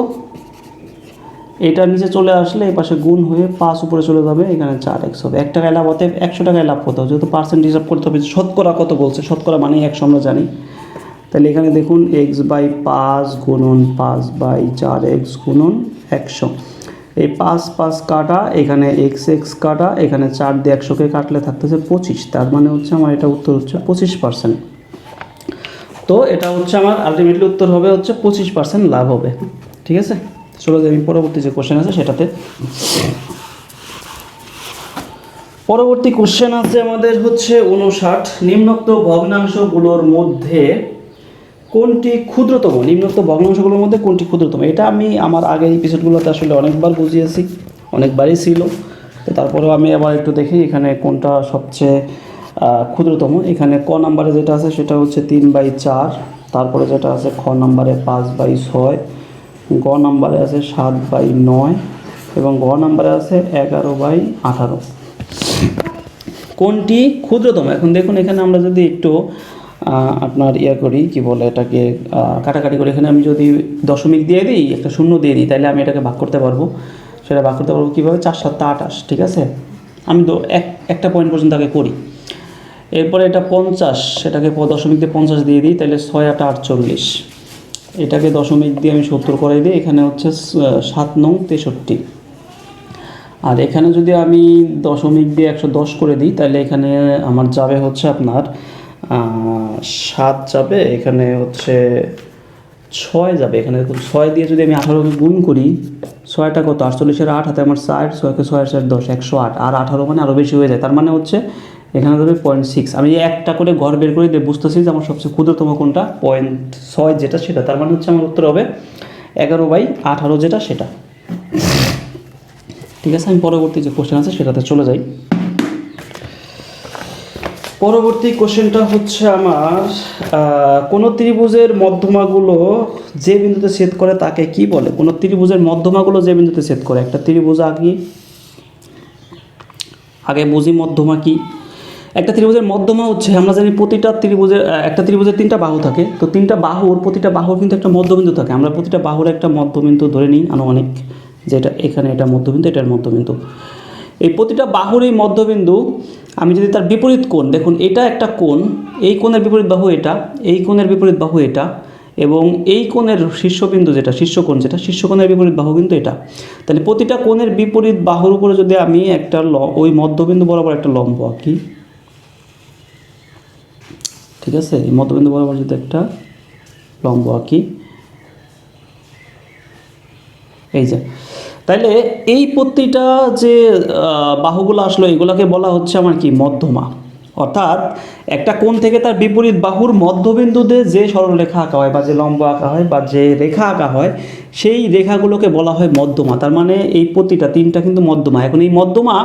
এটার নিচে চলে আসলে এই পাশে গুণ হয়ে 5 উপরে চলে যাবে, এখানে 4x হবে। 1 টাকায় লাভ হতে 100 টাকায় লাভ কত? যেহেতু পার্সেন্ট হিসাব করতে হবে, শতকরা কত বলছে, শতকরা মানে 100 আমরা জানি। তাহলে এখানে দেখুন x/5 গুণন 5/4x গুণন 100, এই 5 কাটা, এখানে x কাটা, এখানে 4 দিয়ে 100কে কাটলে থাকতেছে 25। তার মানে হচ্ছে আমার এটা উত্তর হচ্ছে 25%। তো এটা হচ্ছে আমার আলটিমেটলি উত্তর হবে হচ্ছে 25% লাভ হবে। ঠিক আছে, চলো আমি পরবর্তী যে কোশ্চেন আছে সেটাতে। পরবর্তী কোশ্চেন আছে আমাদের হচ্ছে 59, নিম্নোক্ত ভগ্নাংশগুলোর মধ্যে কোনটি ক্ষুদ্রতম? নিম্নোক্ত ভগ্নাংশগুলোর মধ্যে কোনটি ক্ষুদ্রতম? এটা আমি আমার আগের এপিসোডগুলোতে আসলে অনেকবার বুঝিয়েছি, অনেকবারই ছিল। তো তারপরেও আমি আবার একটু দেখি এখানে কোনটা সবচেয়ে ক্ষুদ্রতম। এখানে ক নাম্বারে যেটা আছে সেটা হচ্ছে 3/4, তারপরে যেটা আছে খ নাম্বারে 5/6, গ নাম্বারে আছে 7/9 এবং ঘ নাম্বারে আছে 11/18। কোনটি ক্ষুদ্রতম? এখন দেখুন এখানে আমরা যদি একটু আপনার করি, কি বলে এটাকে, কাটাকাটি করি। এখানে আমি যদি দশমিক দিয়ে দিই, একটা শূন্য দিয়ে দিই, তাহলে আমি এটাকে ভাগ করতে পারবো। সেটা ভাগ করতে পারবো কীভাবে? 4 × 7 = 28, ঠিক আছে। আমি তো একটা পয়েন্ট পর্যন্ত আগে করি। এরপরে এটা 50, সেটাকে দশমিক দিয়ে 50 দিয়ে দিই, তাহলে 6 × 8 = 48। এটাকে দশমিক দিয়ে আমি 70 করাই দিই, এখানে হচ্ছে 7 × 9 = 63। আর এখানে যদি আমি দশমিক দিয়ে 110 করে দিই, তাহলে এখানে আমার যাবে হচ্ছে আপনার 7 যাবে, এখানে হচ্ছে 6 যাবে। এখানে দেখুন 6 দিয়ে যদি আমি 18কে গুণ করি, 6টা কত? 48 8 হাতে আমার 4, 6কে 6 4 10, 108, আর 18 মানে আরও বেশি হয়ে যায়। তার মানে হচ্ছে এখানে ধরবে 0.6। আমি একটা করে ঘর বের করে দিয়ে বুঝতেছি যে আমার সবচেয়ে ক্ষুদ্রতম কোনটা, 0.6 যেটা সেটা। তার মানে হচ্ছে আমার উত্তর হবে 11/18 যেটা সেটা। ঠিক আছে, আমি পরবর্তী যে কোশ্চেন আছে সেটাতে চলে যাই। পরবর্তী কোশ্চেনটা হচ্ছে আমার কোন ত্রিভুজের মধ্যমাগুলো যে বিন্দুতে ছেদ করে তাকে কি বলে? কোন ত্রিভুজের মধ্যমাগুলো যে বিন্দুতে ছেদ করে, একটা ত্রিভুজ আগে বুঝি মধ্যমা কি। একটা ত্রিভুজের মধ্যমা হচ্ছে, আমরা জানি প্রতিটা ত্রিভুজের, একটা ত্রিভুজের 3টা বাহু থাকে। তো 3টা বাহুর, প্রতিটা বাহুর কিন্তু একটা মধ্যবিন্দু থাকে। আমরা প্রতিটা বাহুর একটা মধ্যবিন্দু ধরে নিই আনুমানিক, যেটা এখানে এটা মধ্যবিন্দু, এটার মধ্যবিন্দু। এই প্রতিটা বাহুর এই মধ্যবিন্দু, আমি যদি তার বিপরীত কোণ, দেখুন এটা একটা কোণ, এই কোণের বিপরীত বাহু এটা, এই কোণের বিপরীত বাহু এটা, এবং এই কোণের শীর্ষবিন্দু যেটা, শীর্ষকোণ যেটা, শীর্ষকোণের বিপরীত বাহু কিন্তু এটা। তাহলে প্রতিটা কোণের বিপরীত বাহুর উপরে যদি আমি একটা ওই মধ্যবিন্দু বরাবর একটা লম্ব আঁকি, ঠিক আছে, এই মধ্যবিন্দু বরাবর যদি একটা লম্ব আঁকি, এই যে, তাহলে এই প্রতিটা যে বাহুগুলো আসলো এগুলোকে বলা হচ্ছে আমার কি? মধ্যমা। অর্থাৎ একটা কোণ থেকে তার বিপরীত বাহুর মধ্যবিন্দুতে যে সরলরেখা আঁকা হয় বা যে লম্ব আঁকা হয় বা যে রেখা আঁকা হয় সেই রেখাগুলোকে বলা হয় মধ্যমা। তার মানে এই প্রতিটা তিনটা কিন্তু মধ্যমা। এখন এই মধ্যমা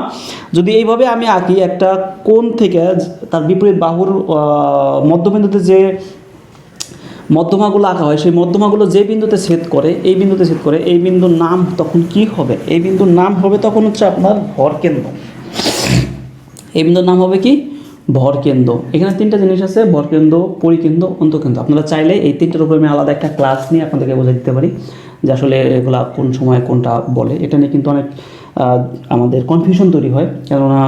যদি এইভাবে আমি আঁকি, একটা কোণ থেকে তার বিপরীত বাহুর মধ্যবিন্দুতে যে মধ্যমাগুলো আঁকা হয়, সেই মধ্যমাগুলো যে বিন্দুতে ছেদ করে, এই বিন্দুতে ছেদ করে, এই বিন্দুর নাম তখন কি হবে? এই বিন্দুর নাম হবে তখন হচ্ছে আপনার ভরকেন্দ্র। এই বিন্দুর নাম হবে কি? ভরকেন্দ্র। এখানে তিনটা জিনিস আছে, ভরকেন্দ্র, পরিকেন্দ্র, অন্তঃকেন্দ্র। আপনারা চাইলে এই তিনটার উপরে আমি আলাদা একটা ক্লাস নিয়ে আপনাদেরকে বোঝাই দিতে পারি যে আসলে এগুলা কোন সময় কোনটা বলে। এটা নিয়ে কিন্তু অনেক আমাদের কনফিউশন তৈরি হয়, কেননা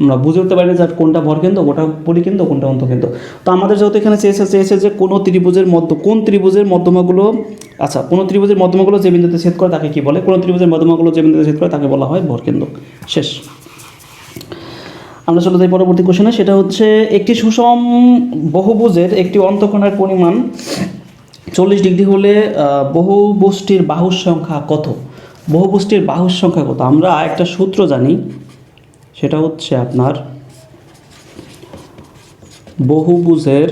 আমরা বুঝে উঠতে পারি না যে কোনটা ভরকেন্দ্র, কোনটা পরিকেন্দ্র, কোনটা অন্তঃকেন্দ্র। তো আমাদের যেহেতু এখানে চেয়েছে যে কোন ত্রিভুজের কোন ত্রিভুজের মধ্যমাগুলো, আচ্ছা কোন ত্রিভুজের মধ্যমাগুলো যে বিন্দুতে ছেদ করে তাকে কি বলে? কোন ত্রিভুজের মধ্যমাগুলো যে বিন্দুতে ছেদ করে তাকে বলা হয় ভরকেন্দ্র। শেষ। আমরা চলে যাই পরবর্তী কোশ্চেনে। সেটা হচ্ছে একটি সুষম বহুভুজের একটি অন্তঃকোণের পরিমাণ 40 ডিগ্রি হলে বহুভুজটির বাহুর সংখ্যা কত? বহুভুজটির বাহুর সংখ্যা কত? আমরা একটা সূত্র জানি, সেটা হচ্ছে আপনার বহুভুজের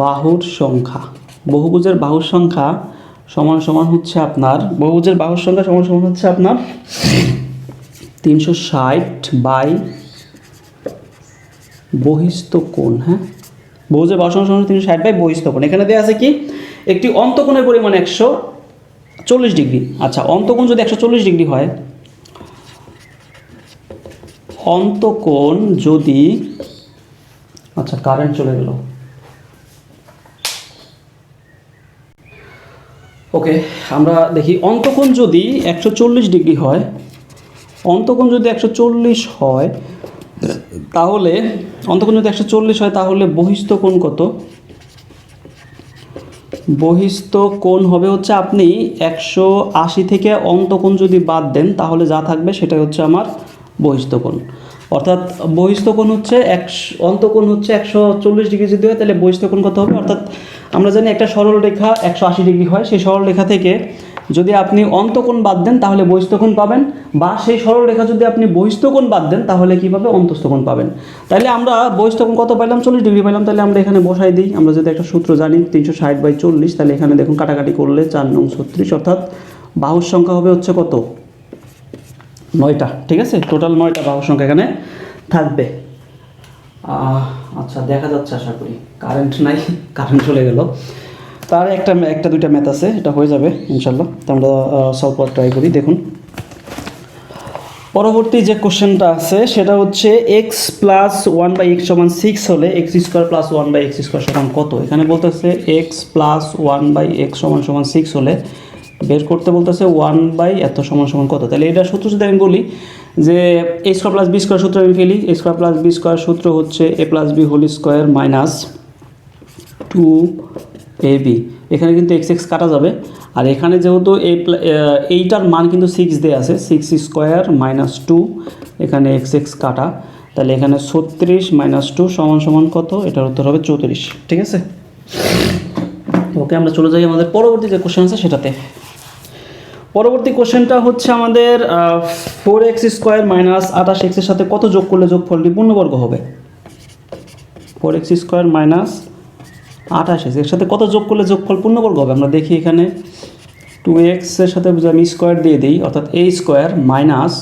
বাহুর সংখ্যা। বহুভুজের বাহুর সংখ্যা সমান সমান হচ্ছে আপনার, বহুভুজের বাহুর সংখ্যা সমান সমান হচ্ছে আপনার 360 বাই বহিস্থ কোণ। হ্যাঁ, বহুভুজের বাহুর সংখ্যা সমান 360 বাই বহিস্থ কোণ। এখানে দেওয়া আছে কি? একটি অন্তঃকোণের পরিমাণ 140 ডিগ্রি। আচ্ছা, অন্তঃকোণ যদি 140 ডিগ্রি হয়, অন্তঃকোণ যদি, আচ্ছা কারেন্ট চলে গেল, ওকে আমরা দেখি। অন্তঃকোণ যদি 140 ডিগ্রি হয়, অন্তঃকোণ যদি 140 হয়, তাহলে অন্তঃকোণ যদি 140 হয় তাহলে বহিস্থ কোণ কত? বহিস্থ কোণ হবে হচ্ছে, আপনি 180 থেকে অন্তঃকোণ যদি বাদ দেন তাহলে যা থাকবে সেটাই হচ্ছে আমার বহিস্থ কোণ। অর্থাৎ বহিস্থ কোণ হচ্ছে অন্তঃকোণ হচ্ছে 140 ডিগ্রি যদি হয় তাহলে বহিস্থ কোণ কত হবে? অর্থাৎ আমরা জানি একটা সরল রেখা 180 ডিগ্রি হয়, সেই সরল রেখা থেকে যদি আপনি অন্তঃকোণ বাদ দেন তাহলে বহিস্থ কোণ পাবেন, বা সেই সরল রেখা যদি আপনি বহিস্থ কোণ বাদ দেন তাহলে কী পাবে? অন্তঃস্থ কোণ পাবেন। তাহলে আমরা বহিস্থ কোণ কত পাইলাম? 40 ডিগ্রি পাইলাম। তাহলে আমরা এখানে বসাই দিই। আমরা যদি একটা সূত্র জানি 360 বাই 40, তাহলে এখানে দেখুন কাটাকাটি করলে 4 নং 36, অর্থাৎ বাহুর সংখ্যা হবে হচ্ছে কত? 9টা। ঠিক আছে, টোটাল 9টা বাহুর সংখ্যা এখানে থাকবে। আচ্ছা দেখা যাচ্ছে, আশা করি। কারেন্ট নাই, কারেন্ট চলে গেল। তার একটা দুইটা ম্যাথ আছে, এটা হয়ে যাবে ইনশাল্লাহ। তো আমরা সলভ করার ট্রাই করি। দেখুন পরবর্তী যে কোশ্চেনটা আছে সেটা হচ্ছে এক্স প্লাস 1/x সমান 6 হলে x square plus 1/x square সমান কত? এখানে বলতেছে এক্স প্লাস 1/x সমান 6 হলে বের করতে বলতেছে 1 এত সমান সমান কত? তাহলে এটা সূত্র যদি আমি বলি যে a square plus b square সূত্র আমি ফেলি। A square plus b square সূত্র হচ্ছে a plus b whole square minus 2ab। এখানে কিন্তু এক্স এক্স কাটা যাবে, আর এখানে যেহেতু এইটার মান কিন্তু 6 দেওয়া আছে, 6 স্কোয়ার মাইনাস 2, এখানে এক্স এক্স কাটা, তাহলে এখানে 36 মাইনাস 2 সমান সমান কত? এটার উত্তর হবে 34। ঠিক আছে, ওকে আমরা চলে যাই আমাদের পরবর্তী যে কোশ্চেন আছে সেটাতে। পরবর্তী কোশ্চেনটা হচ্ছে আমাদের 4x স্কোয়ার মাইনাস 28x এর সাথে কত যোগ করলে যোগফলটি পূর্ণবর্গ হবে? 4x স্কোয়ার মাইনাস 28x এর সাথে কত যোগ করলে যোগফল পূর্ণবর্গ হবে? আমরা দেখি এখানে 2x এর সাথে আমি স্কোয়ার দিয়ে দিই, অর্থাৎ a স্কোয়ার মাইনাস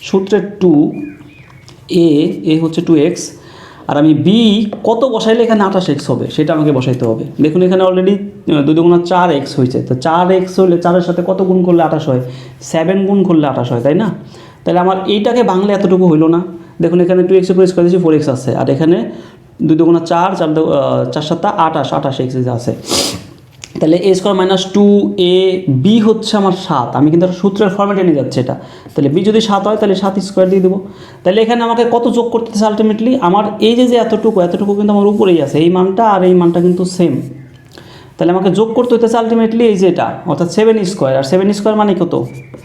সূত্রের 2a হচ্ছে 2x, আর আমি b কত বসাইলে এখানে 28x হবে সেটা আমাকে বসাইতে হবে। দেখুন এখানে অলরেডি 2 দুগুণা 4x হয়েছে, তো 4x হলে 4-এর সাথে কত গুণ করলে 28 হয়? 7 গুণ করলে 28 হয়, তাই না? তাহলে আমার এইটাকে বাংলা এতটুকু হইলো না। দেখুন এখানে 2x এর উপর স্কোয়ার দিয়েছি, 4x আছে, আর এখানে 2 দুগুণা 4, 4 7 28x আছে। তাহলে a স্কোয়ার মাইনাস 2ab হচ্ছে আমার 7। আমি কিন্তু একটা সূত্রের ফর্মেটে নিয়ে যাচ্ছি এটা। তাহলে b যদি 7 হয় তাহলে 7 স্কোয়ার দিয়ে দেবো। তাহলে এখানে আমাকে কত যোগ করতে হচ্ছে আলটিমেটলি? আমার এই যে এতটুকু কিন্তু আমার উপরেই আছে, এই মানটা আর এই মানটা কিন্তু সেম। তাহলে আমাকে যোগ করতে হতেছে আলটিমেটলি এই যে এটা, অর্থাৎ 7 স্কোয়ার, আর 7 স্কোয়ার মানে কত?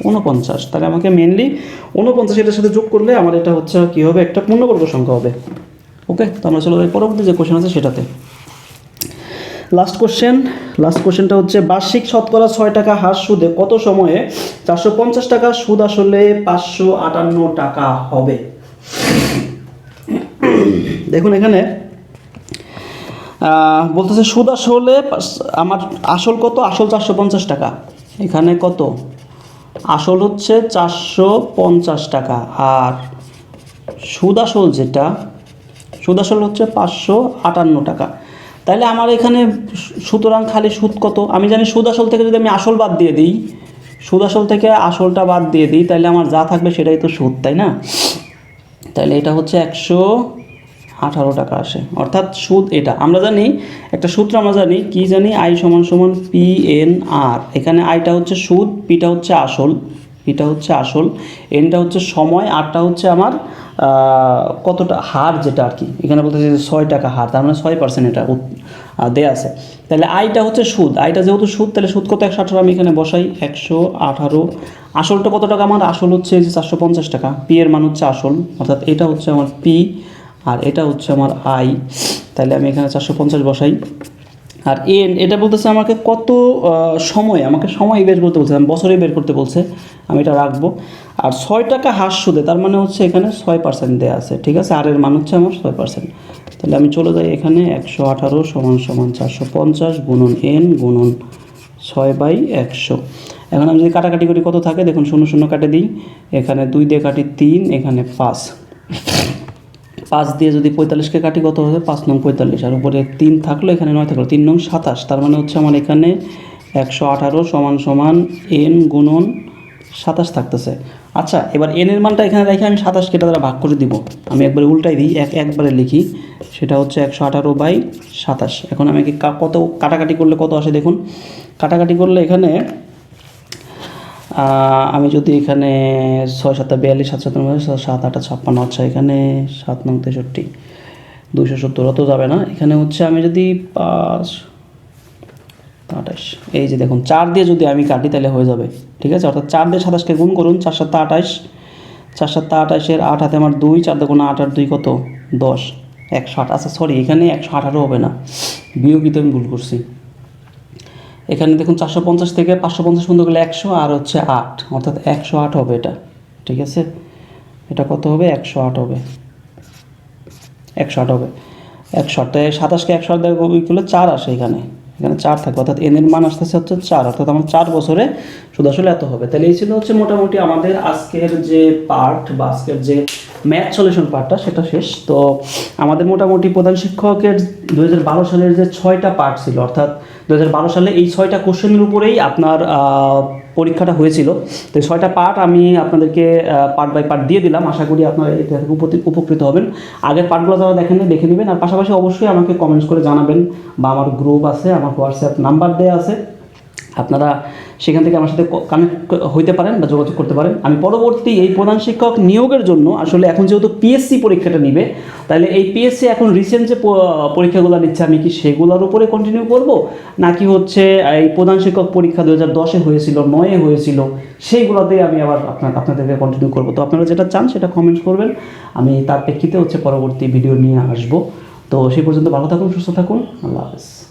49। তাহলে আমাকে মেনলি 49 এটার সাথে যোগ করলে আমার এটা হচ্ছে কী হবে? একটা পূর্ণবর্গ সংখ্যা হবে। ওকে, তো আমরা চলে যাই পরবর্তী যে কোশ্চেন আছে সেটাতে। লাস্ট কোশ্চেনটা হচ্ছে বার্ষিক শতকরা 6 টাকা হার সুদে কত সময়ে 450 টাকা সুদ আসলে 558 টাকা হবে? দেখুন এখানে বলতেছে সুদ আসলে আমার আসল কত, আসল 450 টাকা। এখানে কত আসল হচ্ছে 450 টাকা, আর সুদ আসল যেটা, সুদ আসল হচ্ছে 558 টাকা। তাহলে আমার এখানে সুতরাং খালি সুদ কত, আমি জানি সুদ আসল থেকে যদি আমি আসল বাদ দিয়ে দিই, সুদ আসল থেকে আসলটা বাদ দিয়ে দিই, তাহলে আমার যা থাকবে সেটাই তো সুদ, তাই না? তাহলে এটা হচ্ছে 118 টাকা আসে, অর্থাৎ সুদ এটা আমরা জানি, একটা সূত্র আমরা জানি, কি জানি, আই সমান সমান পি এন আর। এখানে আইটা হচ্ছে সুদ, পিটা হচ্ছে আসল, পিটা হচ্ছে আসল, এনটা হচ্ছে সময়, আরটা হচ্ছে আমার কতটা হার যেটা আর কি, এখানে বলতেছে যে 6 টাকা হার, তার মানে 6% এটা দেয়া আছে। তাহলে আইটা হচ্ছে সুদ, আইটা যেহেতু সুদ, তাহলে সুদ কত 118, আমি এখানে বসাই 118। আসলটা কত টাকা আমার, আসল হচ্ছে যে 450 টাকা, পি এর মান হচ্ছে আসল, অর্থাৎ এটা হচ্ছে আমার পি আর এটা হচ্ছে আমার আই। তাহলে আমি এখানে 450 বসাই। আর এন এটা বলতেছে আমাকে কত সময়, আমাকে সময় বের করতে বলছে, আমি বছরে বের করতে বলছে, আমি এটা রাখবো। আর 6 টাকা হার সুদে, তার মানে হচ্ছে এখানে 6% দেওয়া আছে, ঠিক আছে, আর এর মান হচ্ছে আমার 6%। তাহলে আমি চলে যাই এখানে 118 সমান সমান 450 গুণন এন গুণন 6/100। এখন আমি যদি কাটাকাটি করি কত থাকে দেখুন, 0 0 কাটে দিই, এখানে 2 দিয়ে কাটি 3, এখানে 5, 5 দিয়ে যদি 45কে কাটি কত হবে, 5 নং 45, আর উপরে 3 থাকলো, এখানে 9 থাকলো, 3 নং 27, তার মানে হচ্ছে আমার এখানে 118 সমান সমান এন গুণন 27 থাকতেছে। আচ্ছা, এবার এন এর মানটা এখানে রেখে আমি 27 কেটা দ্বারা ভাগ করে দিব, আমি একবারে উল্টাই দিই, একবারে লিখি, সেটা হচ্ছে 118/27। এখন আমি কত কাটাকাটি করলে কত আসে দেখুন, কাটাকাটি করলে এখানে আমি যদি এখানে 6 7 42 7 7 7 8 56, আচ্ছা এখানে 7 9 63 270 অত যাবে না, এখানে হচ্ছে আমি যদি 5 28, এই যে দেখুন 4 দিয়ে যদি আমি কাটি তাহলে হয়ে যাবে, ঠিক আছে, অর্থাৎ 4 দিয়ে 27কে গুণ করুন, 4 7 28, 4 7 28 এর 8 হাতে আমার 2, 4 2 8 8 2 কত 10, 108। আচ্ছা সরি, এখানে 118 হবে না, বিয়োগিত আমি ভুল করছি। এখানে দেখুন 450 থেকে 550 পর্যন্ত গেলে 100, আর হচ্ছে 8, অর্থাৎ 108 হবে এটা, ঠিক আছে, এটা কত হবে 108 হবে, 108 হবে, 108 27কে 108 দেওয়া করলে 4 আসে, এখানে এখানে 4 থাকবে, অর্থাৎ এন এর মান আসতেছে হচ্ছে 4, অর্থাৎ আমার 4 বছরে শুধু আসলে এত হবে। তাহলে এই ছিল হচ্ছে মোটামুটি আমাদের আজকের যে পার্ট বা আজকের যে ম্যাথ সলিউশন পার্টটা, সেটা শেষ। তো আমাদের মোটামুটি প্রধান শিক্ষকের 2012 সালের যে 6টা পার্ট ছিল, অর্থাৎ 2012 সালে এই 6টা কোশ্চেনের উপরেই আপনার পরীক্ষাটা হয়েছিল। তো 6টা পার্ট আমি আপনাদেরকে পার্ট বাই পার্ট দিয়ে দিলাম, আশা করি আপনারা এটা থেকে উপকৃত হবেন। আগের পার্টগুলো যারা দেখেন দেখে নেবেন, আর পাশাপাশি অবশ্যই আমাকে কমেন্টস করে জানাবেন, বা আমার গ্রুপ আছে, আমার হোয়াটসঅ্যাপ নাম্বার দেওয়া আছে, আপনারা সেখান থেকে আমার সাথে কানেক্ট হইতে পারেন বা যোগাযোগ করতে পারেন। আমি পরবর্তী এই প্রধান শিক্ষক নিয়োগের জন্য আসলে এখন যেহেতু পিএসসি পরীক্ষাটা নিবে, তাহলে এই পিএসসি এখন রিসেন্ট যে পরীক্ষাগুলো নিচ্ছে, আমি কি সেগুলোর উপরে কন্টিনিউ করব, নাকি হচ্ছে এই প্রধান শিক্ষক পরীক্ষা 2010-এ হয়েছিল, 9-এ হয়েছিল, সেইগুলোতে আমি আবার আপনাদেরকে কন্টিনিউ করব। তো আপনারা যেটা চান সেটা কমেন্টস করবেন, আমি তার প্রেক্ষিতে হচ্ছে পরবর্তী ভিডিও নিয়ে আসবো। তো সেই পর্যন্ত ভালো থাকুন, সুস্থ থাকুন, আল্লাহ হাফেজ।